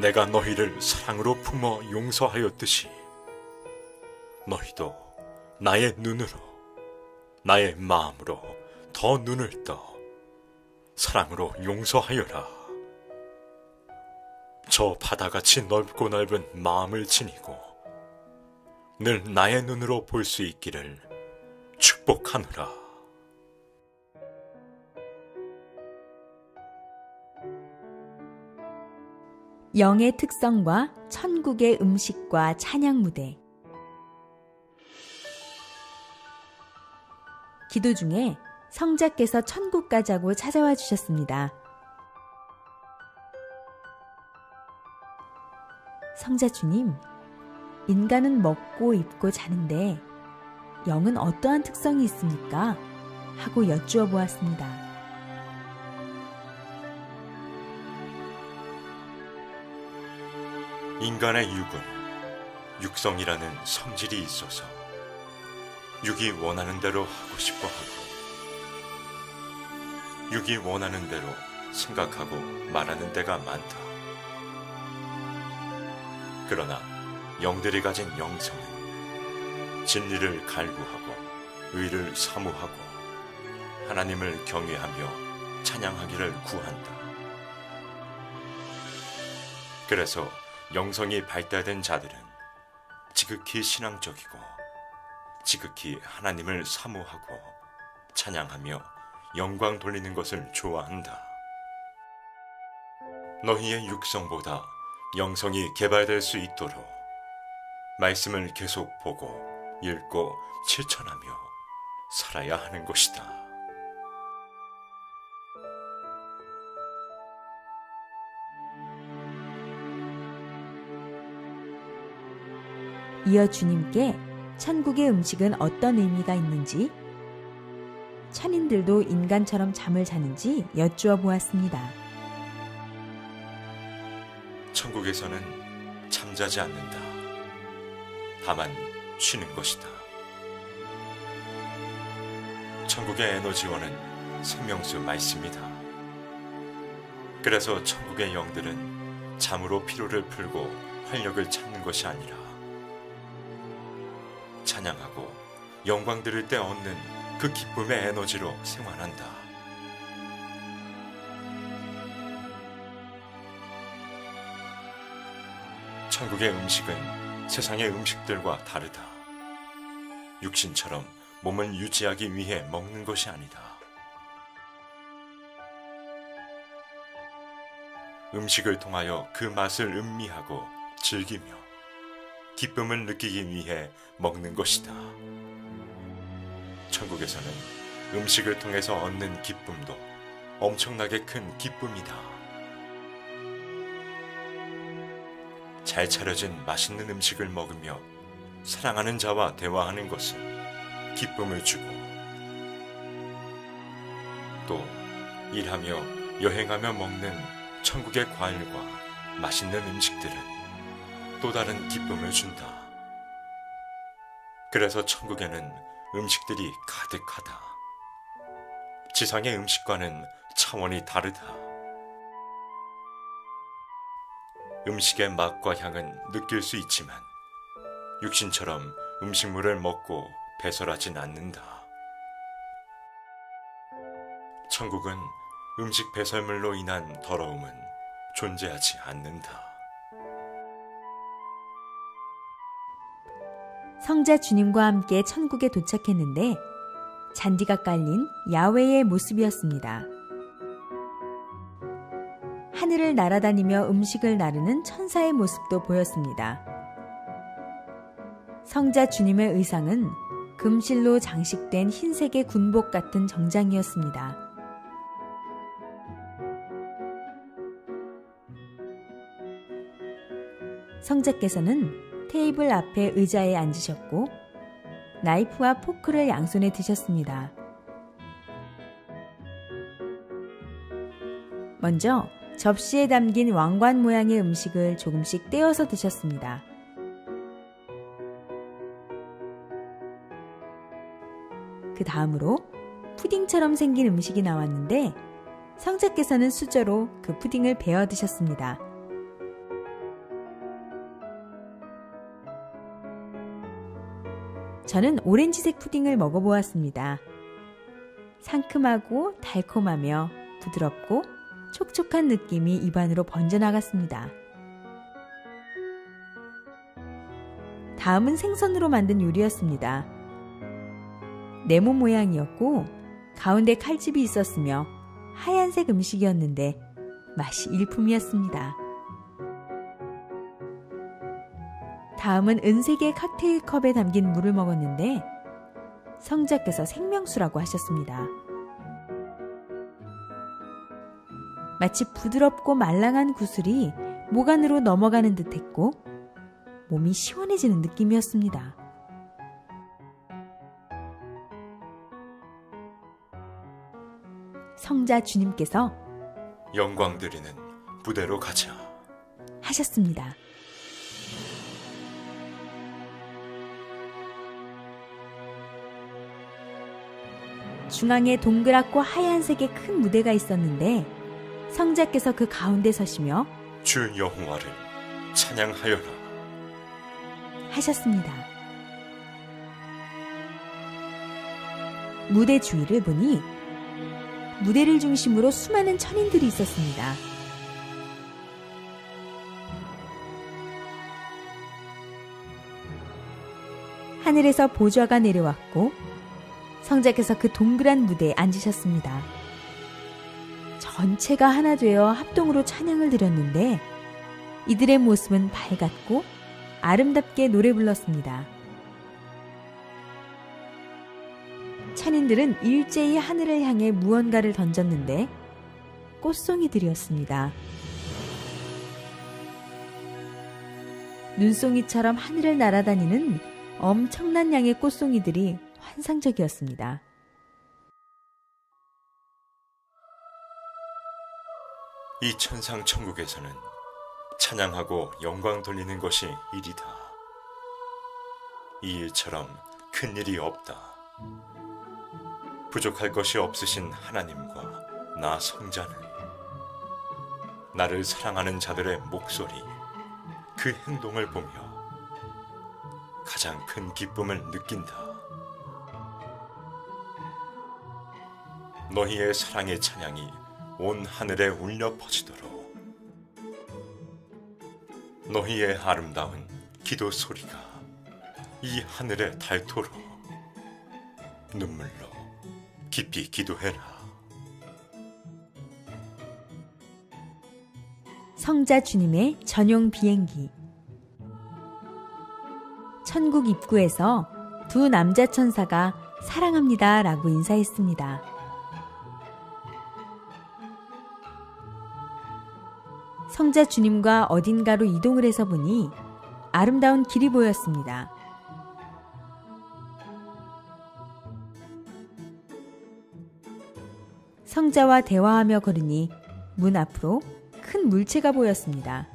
내가 너희를 사랑으로 품어 용서하였듯이 너희도 나의 눈으로, 나의 마음으로 더 눈을 떠 사랑으로 용서하여라. 저 바다같이 넓고 넓은 마음을 지니고 늘 나의 눈으로 볼 수 있기를 축복하노라. 영의 특성과 천국의 음식과 찬양 무대. 기도 중에 성자께서 천국 가자고 찾아와 주셨습니다. 성자 주님, 인간은 먹고 입고 자는데 영은 어떠한 특성이 있습니까? 하고 여쭈어 보았습니다. 인간의 육은 육성이라는 성질이 있어서 육이 원하는 대로 하고 싶어 하고 육이 원하는 대로 생각하고 말하는 때가 많다. 그러나 영들이 가진 영성은 진리를 갈구하고 의를 사모하고 하나님을 경외하며 찬양하기를 구한다. 그래서 영성이 발달된 자들은 지극히 신앙적이고 지극히 하나님을 사모하고 찬양하며 영광 돌리는 것을 좋아한다. 너희의 육성보다 영성이 개발될 수 있도록 말씀을 계속 보고 읽고 실천하며 살아야 하는 것이다. 이어 주님께 천국의 음식은 어떤 의미가 있는지, 천인들도 인간처럼 잠을 자는지 여쭈어 보았습니다. 천국에서는 잠자지 않는다. 다만 쉬는 것이다. 천국의 에너지원은 생명수 말씀이다. 그래서 천국의 영들은 잠으로 피로를 풀고 활력을 찾는 것이 아니라 찬양하고 영광 들을 때 얻는 그 기쁨의 에너지로 생활한다. 천국의 음식은 세상의 음식들과 다르다. 육신처럼 몸을 유지하기 위해 먹는 것이 아니다. 음식을 통하여 그 맛을 음미하고 즐기며 기쁨을 느끼기 위해 먹는 것이다. 천국에서는 음식을 통해서 얻는 기쁨도 엄청나게 큰 기쁨이다. 잘 차려진 맛있는 음식을 먹으며 사랑하는 자와 대화하는 것은 기쁨을 주고, 또 일하며 여행하며 먹는 천국의 과일과 맛있는 음식들은 또 다른 기쁨을 준다. 그래서 천국에는 음식들이 가득하다. 지상의 음식과는 차원이 다르다. 음식의 맛과 향은 느낄 수 있지만 육신처럼 음식물을 먹고 배설하진 않는다. 천국은 음식 배설물로 인한 더러움은 존재하지 않는다. 성자 주님과 함께 천국에 도착했는데 잔디가 깔린 야외의 모습이었습니다. 하늘을 날아다니며 음식을 나르는 천사의 모습도 보였습니다. 성자 주님의 의상은 금실로 장식된 흰색의 군복 같은 정장이었습니다. 성자께서는 테이블 앞에 의자에 앉으셨고 나이프와 포크를 양손에 드셨습니다. 먼저 접시에 담긴 왕관 모양의 음식을 조금씩 떼어서 드셨습니다. 그 다음으로 푸딩처럼 생긴 음식이 나왔는데 성자께서는 수저로 그 푸딩을 베어 드셨습니다. 저는 오렌지색 푸딩을 먹어보았습니다. 상큼하고 달콤하며 부드럽고 촉촉한 느낌이 입안으로 번져나갔습니다. 다음은 생선으로 만든 요리였습니다. 네모 모양이었고 가운데 칼집이 있었으며 하얀색 음식이었는데 맛이 일품이었습니다. 다음은 은색의 칵테일 컵에 담긴 물을 먹었는데 성자께서 생명수라고 하셨습니다. 마치 부드럽고 말랑한 구슬이 목 안으로 넘어가는 듯했고 몸이 시원해지는 느낌이었습니다. 성자 주님께서 영광 드리는 부대로 가자 하셨습니다. 중앙에 동그랗고 하얀색의 큰 무대가 있었는데 성자께서 그 가운데 서시며 주 여호와를 찬양하여라. 하셨습니다. 무대 주위를 보니 무대를 중심으로 수많은 천인들이 있었습니다. 하늘에서 보좌가 내려왔고 성자께서 그 동그란 무대에 앉으셨습니다. 전체가 하나 되어 합동으로 찬양을 드렸는데 이들의 모습은 밝았고 아름답게 노래 불렀습니다. 찬인들은 일제히 하늘을 향해 무언가를 던졌는데 꽃송이들이었습니다. 눈송이처럼 하늘을 날아다니는 엄청난 양의 꽃송이들이 환상적이었습니다. 이 천상 천국에서는 찬양하고 영광 돌리는 것이 일이다. 이 일처럼 큰 일이 없다. 부족할 것이 없으신 하나님과 나 성자는 나를 사랑하는 자들의 목소리, 그 행동을 보며 가장 큰 기쁨을 느낀다. 너희의 사랑의 찬양이 온 하늘에 울려 퍼지도록 너희의 아름다운 기도 소리가 이 하늘에 닳도록 눈물로 깊이 기도해라. 성자 주님의 전용 비행기. 천국 입구에서 두 남자 천사가 사랑합니다 라고 인사했습니다. 성자 주님과 어딘가로 이동을 해서 보니 아름다운 길이 보였습니다. 성자와 대화하며 걸으니 문 앞으로 큰 물체가 보였습니다.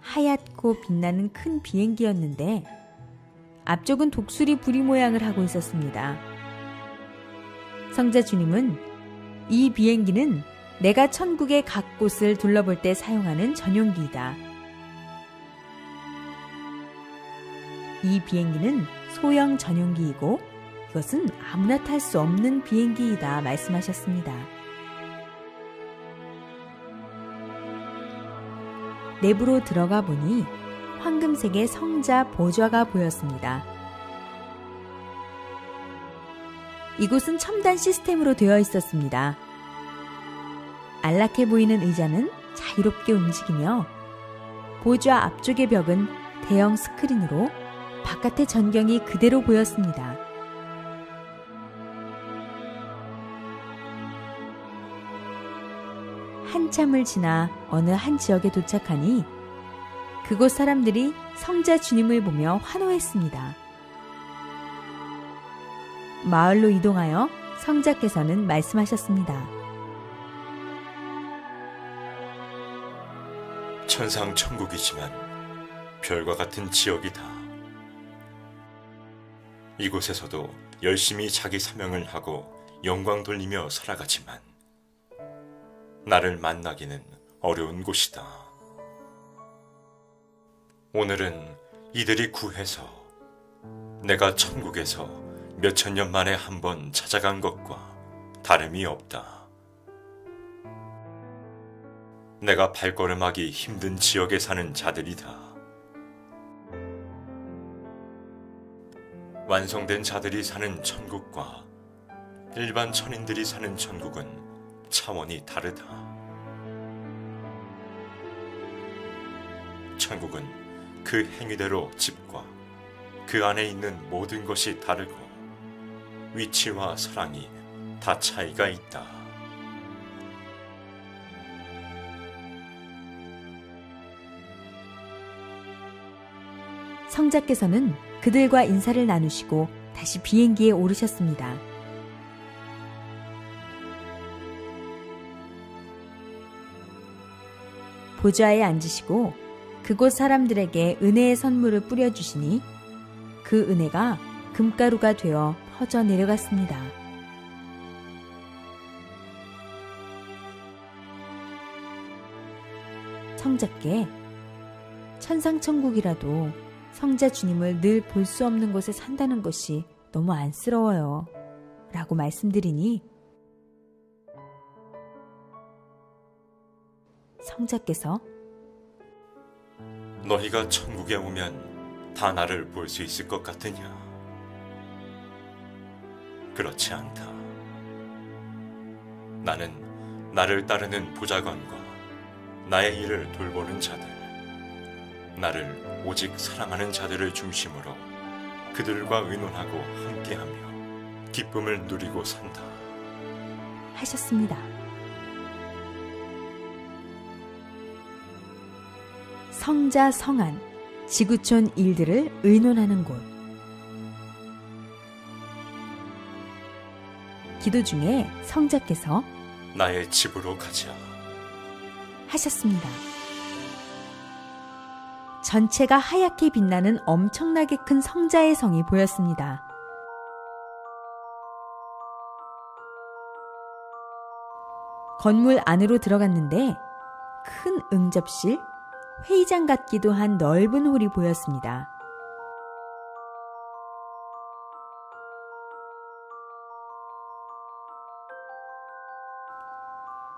하얗고 빛나는 큰 비행기였는데 앞쪽은 독수리 부리 모양을 하고 있었습니다. 성자 주님은 이 비행기는 내가 천국의 각 곳을 둘러볼 때 사용하는 전용기이다. 이 비행기는 소형 전용기이고 이것은 아무나 탈 수 없는 비행기이다 말씀하셨습니다. 내부로 들어가 보니 황금색의 성자 보좌가 보였습니다. 이곳은 첨단 시스템으로 되어 있었습니다. 안락해 보이는 의자는 자유롭게 움직이며 보좌 앞쪽의 벽은 대형 스크린으로 바깥의 전경이 그대로 보였습니다. 한참을 지나 어느 한 지역에 도착하니 그곳 사람들이 성자 주님을 보며 환호했습니다. 마을로 이동하여 성자께서는 말씀하셨습니다. 천상 천국이지만 별과 같은 지역이다. 이곳에서도 열심히 자기 사명을 하고 영광 돌리며 살아가지만 나를 만나기는 어려운 곳이다. 오늘은 이들이 구해서 내가 천국에서 몇천 년 만에 한 번 찾아간 것과 다름이 없다. 내가 발걸음하기 힘든 지역에 사는 자들이다. 완성된 자들이 사는 천국과 일반 천인들이 사는 천국은 차원이 다르다. 천국은 그 행위대로 집과 그 안에 있는 모든 것이 다르고 위치와 사랑이 다 차이가 있다. 성자께서는 그들과 인사를 나누시고 다시 비행기에 오르셨습니다. 보좌에 앉으시고 그곳 사람들에게 은혜의 선물을 뿌려주시니 그 은혜가 금가루가 되어 퍼져 내려갔습니다. 성자께 천상천국이라도 성자 주님을 늘 볼 수 없는 곳에 산다는 것이 너무 안쓰러워요. 라고 말씀드리니 성자께서 너희가 천국에 오면 다 나를 볼 수 있을 것 같으냐? 그렇지 않다. 나는 나를 따르는 보좌관과 나의 일을 돌보는 자들, 나를 오직 사랑하는 자들을 중심으로 그들과 의논하고 함께하며 기쁨을 누리고 산다. 하셨습니다. 성자 성안, 지구촌 일들을 의논하는 곳. 기도 중에 성자께서 나의 집으로 가자. 하셨습니다. 전체가 하얗게 빛나는 엄청나게 큰 성자의 성이 보였습니다. 건물 안으로 들어갔는데 큰 응접실, 회의장 같기도 한 넓은 홀이 보였습니다.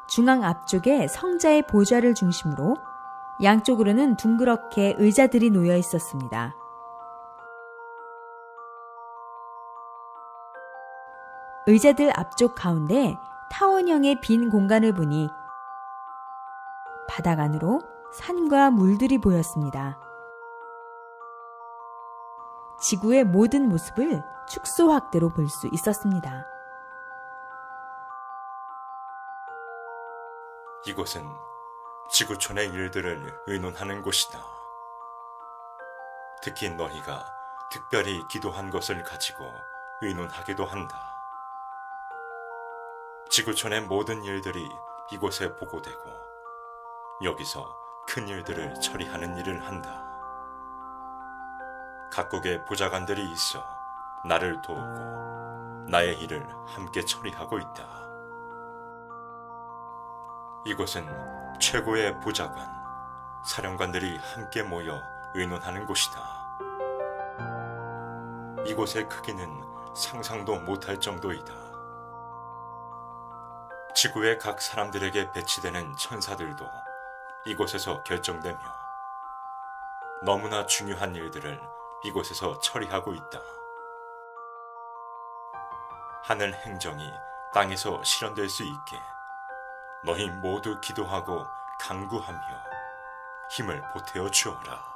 중앙 앞쪽에 성자의 보좌를 중심으로 양쪽으로는 둥그렇게 의자들이 놓여 있었습니다. 의자들 앞쪽 가운데 타원형의 빈 공간을 보니 바닥 안으로 산과 물들이 보였습니다. 지구의 모든 모습을 축소 확대로 볼 수 있었습니다. 이곳은 지구촌의 일들을 의논하는 곳이다. 특히 너희가 특별히 기도한 것을 가지고 의논하기도 한다. 지구촌의 모든 일들이 이곳에 보고되고 여기서 큰 일들을 처리하는 일을 한다. 각국의 보좌관들이 있어 나를 도우고 나의 일을 함께 처리하고 있다. 이곳은 최고의 보좌관, 사령관들이 함께 모여 의논하는 곳이다. 이곳의 크기는 상상도 못할 정도이다. 지구의 각 사람들에게 배치되는 천사들도 이곳에서 결정되며 너무나 중요한 일들을 이곳에서 처리하고 있다. 하늘 행정이 땅에서 실현될 수 있게 너희 모두 기도하고 간구하며 힘을 보태어 주어라.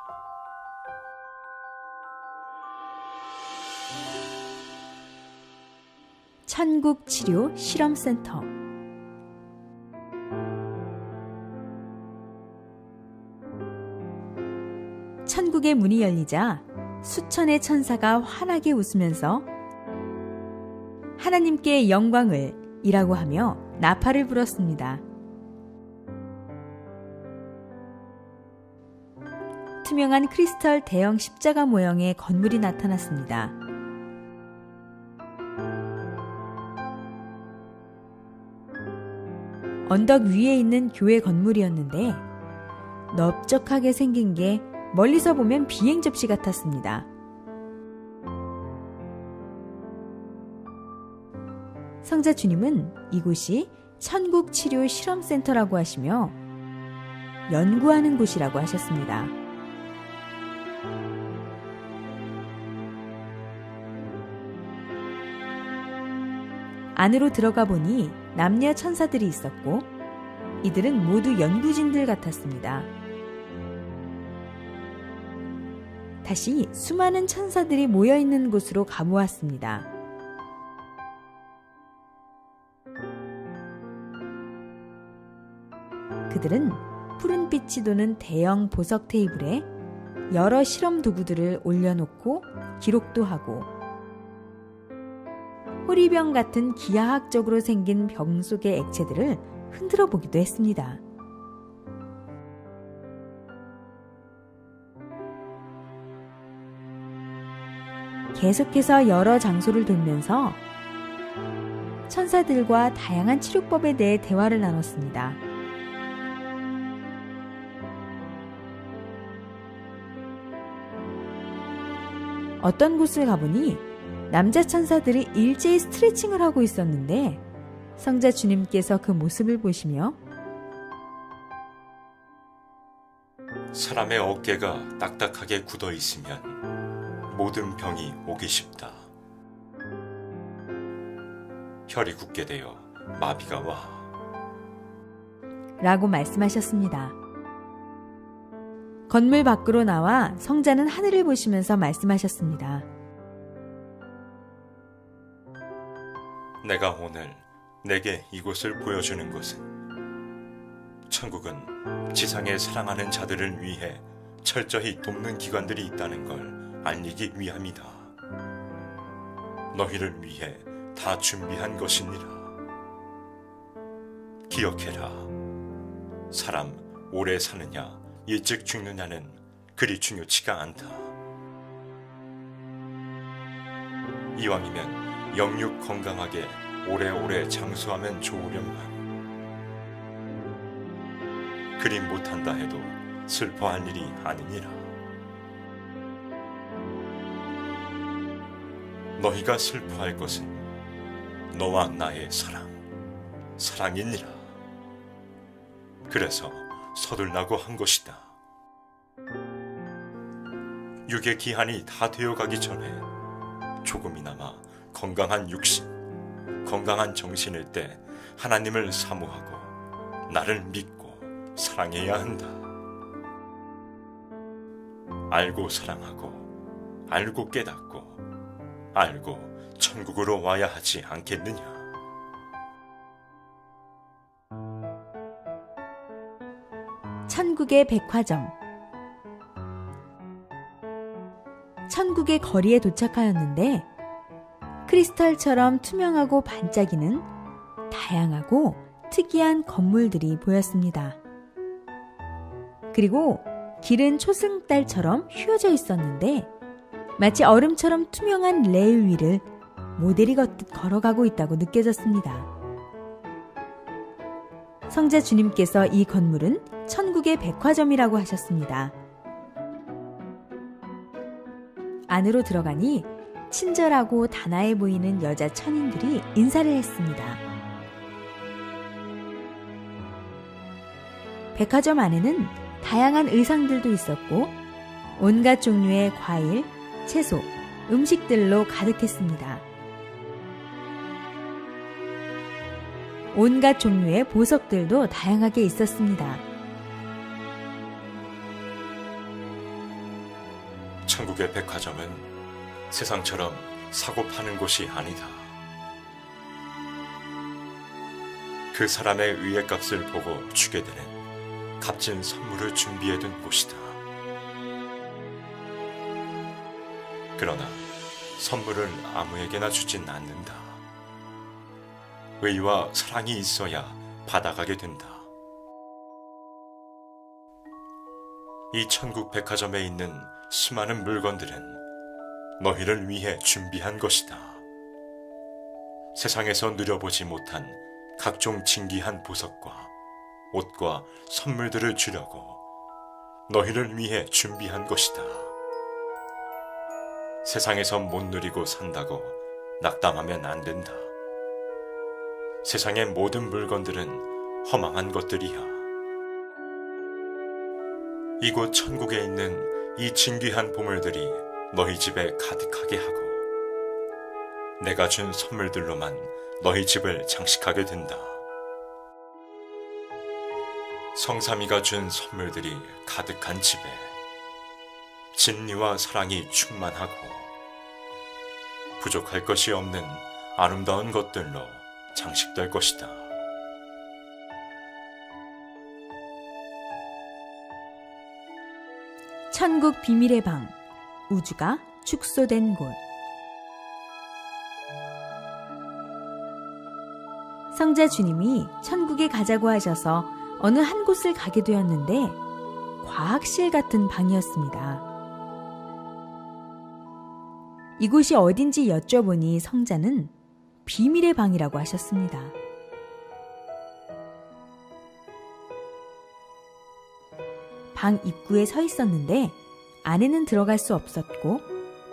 천국치료 실험센터. 천국의 문이 열리자 수천의 천사가 환하게 웃으면서 하나님께 영광을 이라고 하며 나팔을 불었습니다. 투명한 크리스털 대형 십자가 모형의 건물이 나타났습니다. 언덕 위에 있는 교회 건물이었는데 넓적하게 생긴 게 멀리서 보면 비행 접시 같았습니다. 성자 주님은 이곳이 천국치료 실험센터라고 하시며 연구하는 곳이라고 하셨습니다. 안으로 들어가 보니 남녀 천사들이 있었고 이들은 모두 연구진들 같았습니다. 다시 수많은 천사들이 모여있는 곳으로 가보았습니다. 그들은 푸른빛이 도는 대형 보석 테이블에 여러 실험 도구들을 올려놓고 기록도 하고 호리병 같은 기하학적으로 생긴 병 속의 액체들을 흔들어 보기도 했습니다. 계속해서 여러 장소를 돌면서 천사들과 다양한 치료법에 대해 대화를 나눴습니다. 어떤 곳을 가보니 남자 천사들이 일제히 스트레칭을 하고 있었는데 성자 주님께서 그 모습을 보시며 사람의 어깨가 딱딱하게 굳어 있으면 모든 병이 오기 쉽다. 혈이 굳게 되어 마비가 와. 라고 말씀하셨습니다. 건물 밖으로 나와 성자는 하늘을 보시면서 말씀하셨습니다. 내가 오늘 내게 이곳을 보여주는 것은 천국은 지상에 사랑하는 자들을 위해 철저히 돕는 기관들이 있다는 걸 알리기 위함이다. 너희를 위해 다 준비한 것이니라. 기억해라. 사람 오래 사느냐 일찍 죽느냐는 그리 중요치가 않다. 이왕이면 영육 건강하게 오래오래 장수하면 좋으련만. 그리 못한다 해도 슬퍼할 일이 아니니라. 너희가 슬퍼할 것은 너와 나의 사랑이니라. 그래서 서둘라고 한 것이다. 육의 기한이 다 되어가기 전에 조금이나마 건강한 육신, 건강한 정신일 때 하나님을 사모하고 나를 믿고 사랑해야 한다. 알고 사랑하고 알고 깨닫고 알고 천국으로 와야 하지 않겠느냐. 천국의 백화점. 천국의 거리에 도착하였는데 크리스탈처럼 투명하고 반짝이는 다양하고 특이한 건물들이 보였습니다. 그리고 길은 초승달처럼 휘어져 있었는데 마치 얼음처럼 투명한 레일 위를 모델이 걷듯 걸어가고 있다고 느껴졌습니다. 성자 주님께서 이 건물은 천국의 백화점이라고 하셨습니다. 안으로 들어가니 친절하고 단아해 보이는 여자 천인들이 인사를 했습니다. 백화점 안에는 다양한 의상들도 있었고 온갖 종류의 과일, 채소, 음식들로 가득했습니다. 온갖 종류의 보석들도 다양하게 있었습니다. 천국의 백화점은 세상처럼 사고 파는 곳이 아니다. 그 사람의 의외값을 보고 주게 되는 값진 선물을 준비해둔 곳이다. 그러나 선물을 아무에게나 주진 않는다. 의와 사랑이 있어야 받아가게 된다. 이 천국 백화점에 있는 수많은 물건들은 너희를 위해 준비한 것이다. 세상에서 누려보지 못한 각종 진귀한 보석과 옷과 선물들을 주려고 너희를 위해 준비한 것이다. 세상에서 못 누리고 산다고 낙담하면 안 된다. 세상의 모든 물건들은 허망한 것들이야. 이곳 천국에 있는 이 진귀한 보물들이 너희 집에 가득하게 하고 내가 준 선물들로만 너희 집을 장식하게 된다. 성삼위가 준 선물들이 가득한 집에 진리와 사랑이 충만하고 부족할 것이 없는 아름다운 것들로 장식될 것이다. 천국 비밀의 방, 우주가 축소된 곳. 성자 주님이 천국에 가자고 하셔서 어느 한 곳을 가게 되었는데 과학실 같은 방이었습니다. 이곳이 어딘지 여쭤보니 성자는 비밀의 방이라고 하셨습니다. 방 입구에 서 있었는데 안에는 들어갈 수 없었고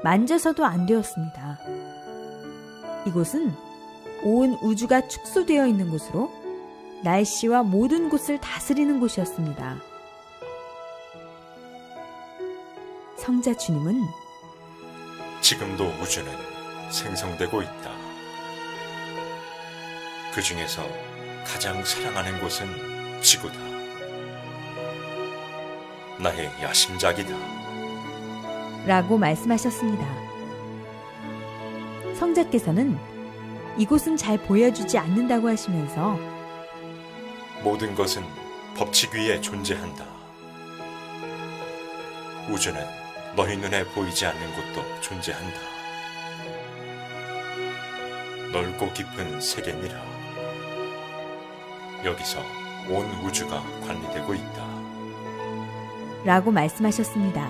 만져서도 안 되었습니다. 이곳은 온 우주가 축소되어 있는 곳으로 날씨와 모든 곳을 다스리는 곳이었습니다. 성자 주님은 지금도 우주는 생성되고 있다. 그 중에서 가장 사랑하는 곳은 지구다. 나의 야심작이다. 라고 말씀하셨습니다. 성자께서는 이곳은 잘 보여주지 않는다고 하시면서 모든 것은 법칙 위에 존재한다. 우주는 너희 눈에 보이지 않는 곳도 존재한다. 넓고 깊은 세계니라. 여기서 온 우주가 관리되고 있다. 라고 말씀하셨습니다.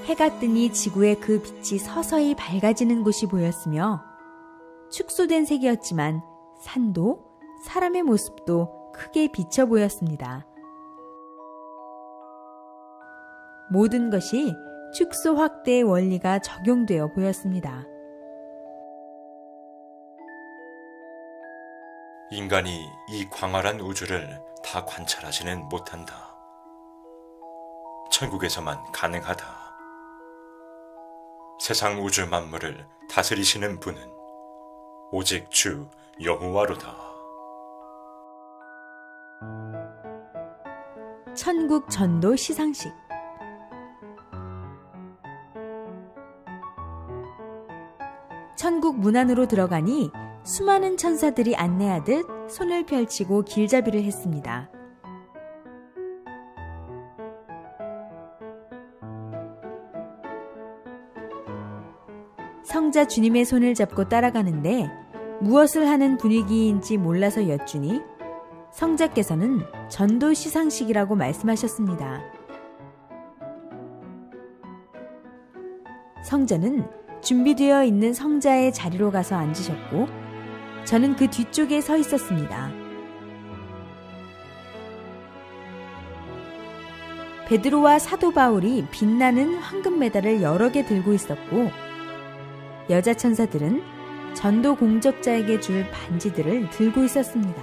해가 뜨니 지구의 그 빛이 서서히 밝아지는 곳이 보였으며 축소된 색이었지만 산도 사람의 모습도 크게 비쳐 보였습니다. 모든 것이 축소 확대의 원리가 적용되어 보였습니다. 인간이 이 광활한 우주를 다 관찰하지는 못한다. 천국에서만 가능하다. 세상 우주 만물을 다스리시는 분은 오직 주 여호와로다. 천국 전도 시상식. 천국 문 안으로 들어가니 수많은 천사들이 안내하듯 손을 펼치고 길잡이를 했습니다. 성자 주님의 손을 잡고 따라가는데 무엇을 하는 분위기인지 몰라서 여쭈니 성자께서는 전도 시상식이라고 말씀하셨습니다. 성자는 준비되어 있는 성자의 자리로 가서 앉으셨고 저는 그 뒤쪽에 서 있었습니다. 베드로와 사도 바울이 빛나는 황금 메달을 여러 개 들고 있었고 여자 천사들은 전도 공적자에게 줄 반지들을 들고 있었습니다.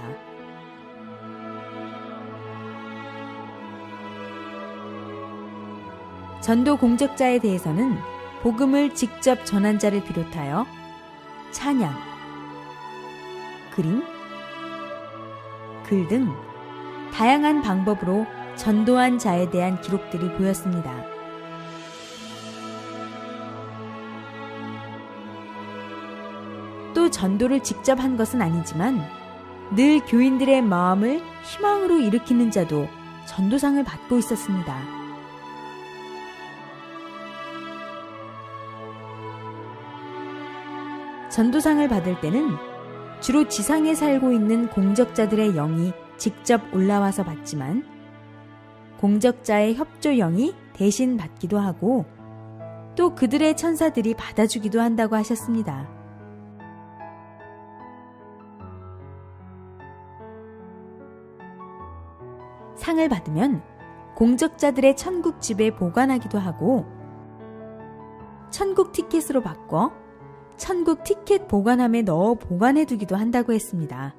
전도 공적자에 대해서는 복음을 직접 전한 자를 비롯하여 찬양, 그림, 글 등 다양한 방법으로 전도한 자에 대한 기록들이 보였습니다. 또 전도를 직접 한 것은 아니지만 늘 교인들의 마음을 희망으로 일으키는 자도 전도상을 받고 있었습니다. 전도상을 받을 때는 주로 지상에 살고 있는 공적자들의 영이 직접 올라와서 받지만 공적자의 협조 영이 대신 받기도 하고 또 그들의 천사들이 받아주기도 한다고 하셨습니다. 상을 받으면 공적자들의 천국집에 보관하기도 하고 천국 티켓으로 바꿔 천국 티켓 보관함에 넣어 보관해두기도 한다고 했습니다.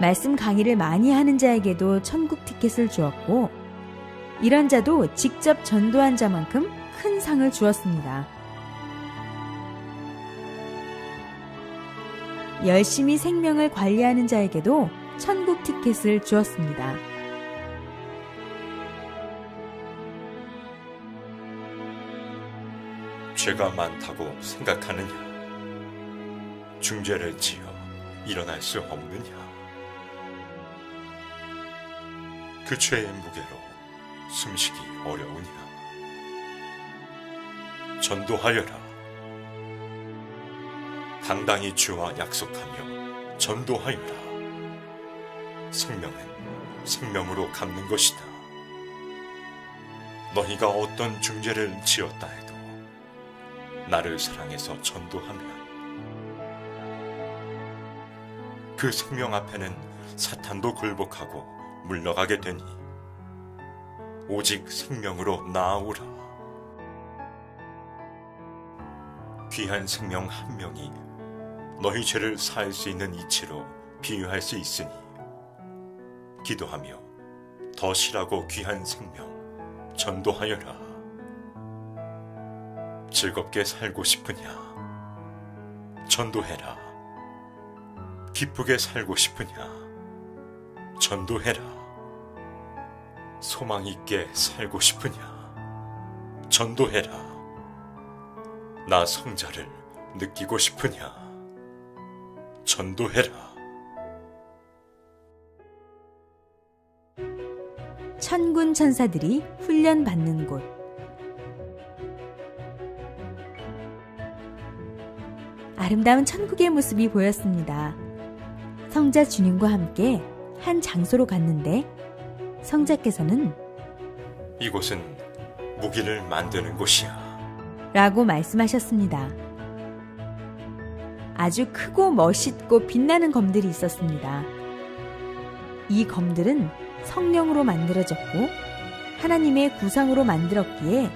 말씀 강의를 많이 하는 자에게도 천국 티켓을 주었고 이런 자도 직접 전도한 자만큼 큰 상을 주었습니다. 열심히 생명을 관리하는 자에게도 천국 티켓을 주었습니다. 죄가 많다고 생각하느냐? 중죄를 지어 일어날 수 없느냐? 그 죄의 무게로 숨쉬기 어려우냐? 전도하여라. 당당히 주와 약속하며 전도하여라. 생명은 생명으로 갚는 것이다. 너희가 어떤 중죄를 지었다 해도 나를 사랑해서 전도하면 그 생명 앞에는 사탄도 굴복하고 물러가게 되니 오직 생명으로 나아오라. 귀한 생명 한 명이 너희 죄를 사할 수 있는 이치로 비유할 수 있으니 기도하며 더 실하고 귀한 생명 전도하여라. 즐겁게 살고 싶으냐? 전도해라. 기쁘게 살고 싶으냐? 전도해라. 소망 있게 살고 싶으냐? 전도해라. 나 성자를 느끼고 싶으냐? 전도해라. 천군 천사들이 훈련받는 곳. 아름다운 천국의 모습이 보였습니다. 성자 주님과 함께 한 장소로 갔는데 성자께서는 이곳은 무기를 만드는 곳이야. 라고 말씀하셨습니다. 아주 크고 멋있고 빛나는 검들이 있었습니다. 이 검들은 성령으로 만들어졌고 하나님의 구상으로 만들었기에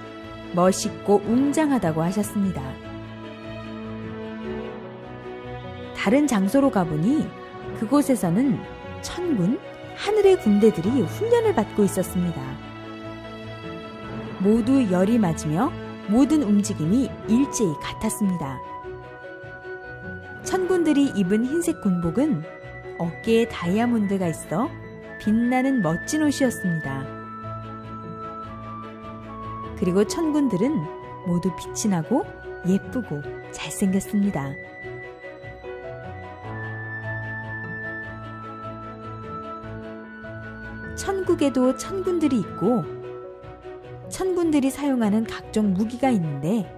멋있고 웅장하다고 하셨습니다. 다른 장소로 가보니 그곳에서는 천군, 하늘의 군대들이 훈련을 받고 있었습니다. 모두 열이 맞으며 모든 움직임이 일제히 같았습니다. 천군들이 입은 흰색 군복은 어깨에 다이아몬드가 있어 빛나는 멋진 옷이었습니다. 그리고 천군들은 모두 빛이 나고 예쁘고 잘생겼습니다. 천국에도 천군들이 있고 천군들이 사용하는 각종 무기가 있는데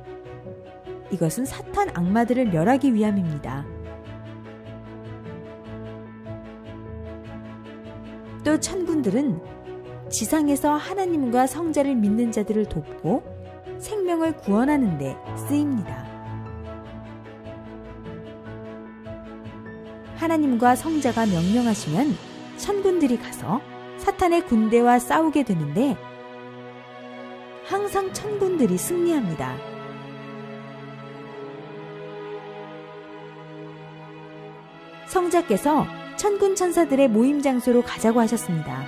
이것은 사탄 악마들을 멸하기 위함입니다. 또 천군들은 지상에서 하나님과 성자를 믿는 자들을 돕고 생명을 구원하는 데 쓰입니다. 하나님과 성자가 명령하시면 천군들이 가서 사탄의 군대와 싸우게 되는데 항상 천군들이 승리합니다. 성자께서 천군 천사들의 모임 장소로 가자고 하셨습니다.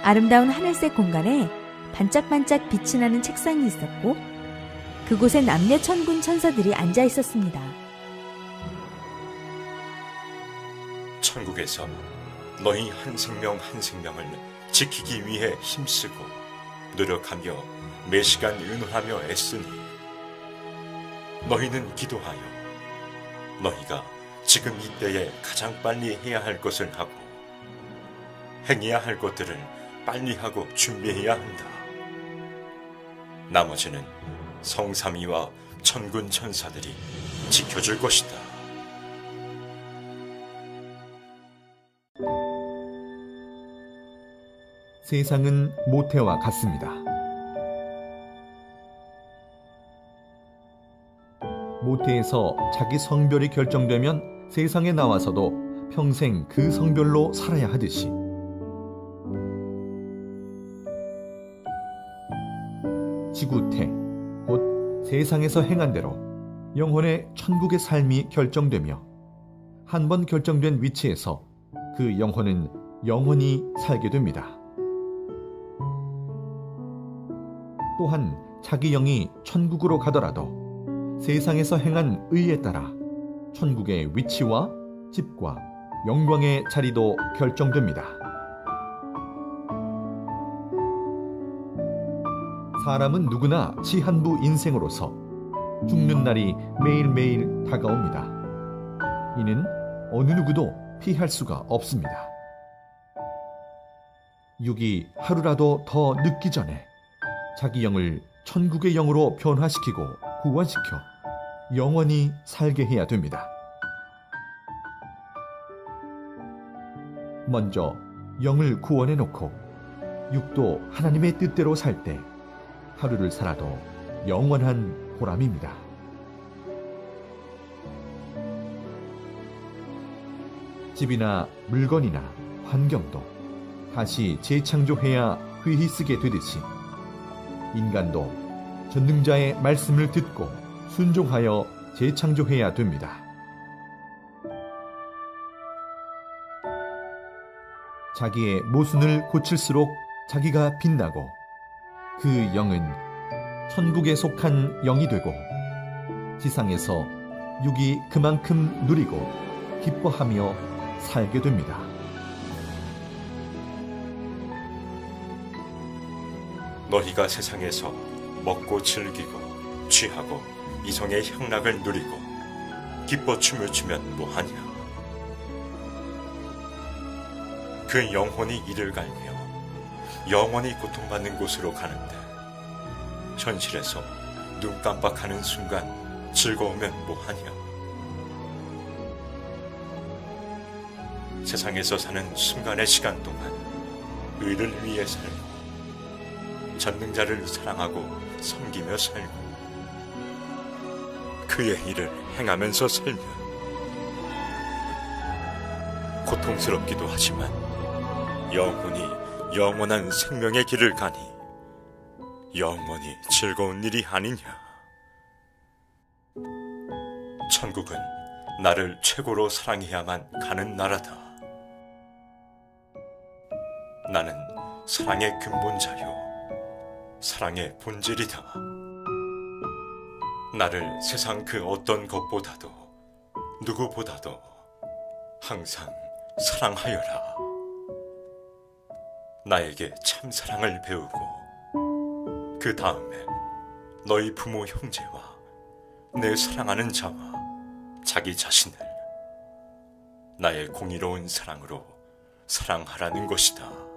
아름다운 하늘색 공간에 반짝반짝 빛이 나는 책상이 있었고 그곳에 남녀 천군 천사들이 앉아 있었습니다. 천국에서 너희 한 생명 한 생명을 지키기 위해 힘쓰고 노력하며 매시간 의논하며 애쓰니 너희는 기도하여 너희가 지금 이때에 가장 빨리 해야 할 것을 하고 행해야 할 것들을 빨리 하고 준비해야 한다. 나머지는 성삼위와 천군 천사들이 지켜줄 것이다. 세상은 모태와 같습니다. 모태에서 자기 성별이 결정되면 세상에 나와서도 평생 그 성별로 살아야 하듯이 지구태, 곧 세상에서 행한 대로 영혼의 천국의 삶이 결정되며 한 번 결정된 위치에서 그 영혼은 영원히 살게 됩니다. 또한 자기 영이 천국으로 가더라도 세상에서 행한 의에 따라 천국의 위치와 집과 영광의 자리도 결정됩니다. 사람은 누구나 시한부 인생으로서 죽는 날이 매일매일 다가옵니다. 이는 어느 누구도 피할 수가 없습니다. 육이 하루라도 더 늦기 전에 자기 영을 천국의 영으로 변화시키고 구원시켜 영원히 살게 해야 됩니다. 먼저 영을 구원해 놓고 육도 하나님의 뜻대로 살 때 하루를 살아도 영원한 보람입니다. 집이나 물건이나 환경도 다시 재창조해야 휘휘 쓰게 되듯이 인간도 전능자의 말씀을 듣고 순종하여 재창조해야 됩니다. 자기의 모순을 고칠수록 자기가 빛나고 그 영은 천국에 속한 영이 되고 지상에서 육이 그만큼 누리고 기뻐하며 살게 됩니다. 너희가 세상에서 먹고 즐기고 취하고 이성의 향락을 누리고 기뻐 춤을 추면 뭐하냐? 그 영혼이 이를 갈며 영원히 고통받는 곳으로 가는데 현실에서 눈 깜빡하는 순간 즐거우면 뭐하냐? 세상에서 사는 순간의 시간 동안 의를 위해 살고 전능자를 사랑하고 섬기며 살고 그의 일을 행하면서 살면 고통스럽기도 하지만 영혼이 영원한 생명의 길을 가니 영원히 즐거운 일이 아니냐. 천국은 나를 최고로 사랑해야만 가는 나라다. 나는 사랑의 근본자요 사랑의 본질이다. 나를 세상 그 어떤 것보다도 누구보다도 항상 사랑하여라. 나에게 참 사랑을 배우고 그 다음에 너희 부모 형제와 내 사랑하는 자와 자기 자신을 나의 공의로운 사랑으로 사랑하라는 것이다.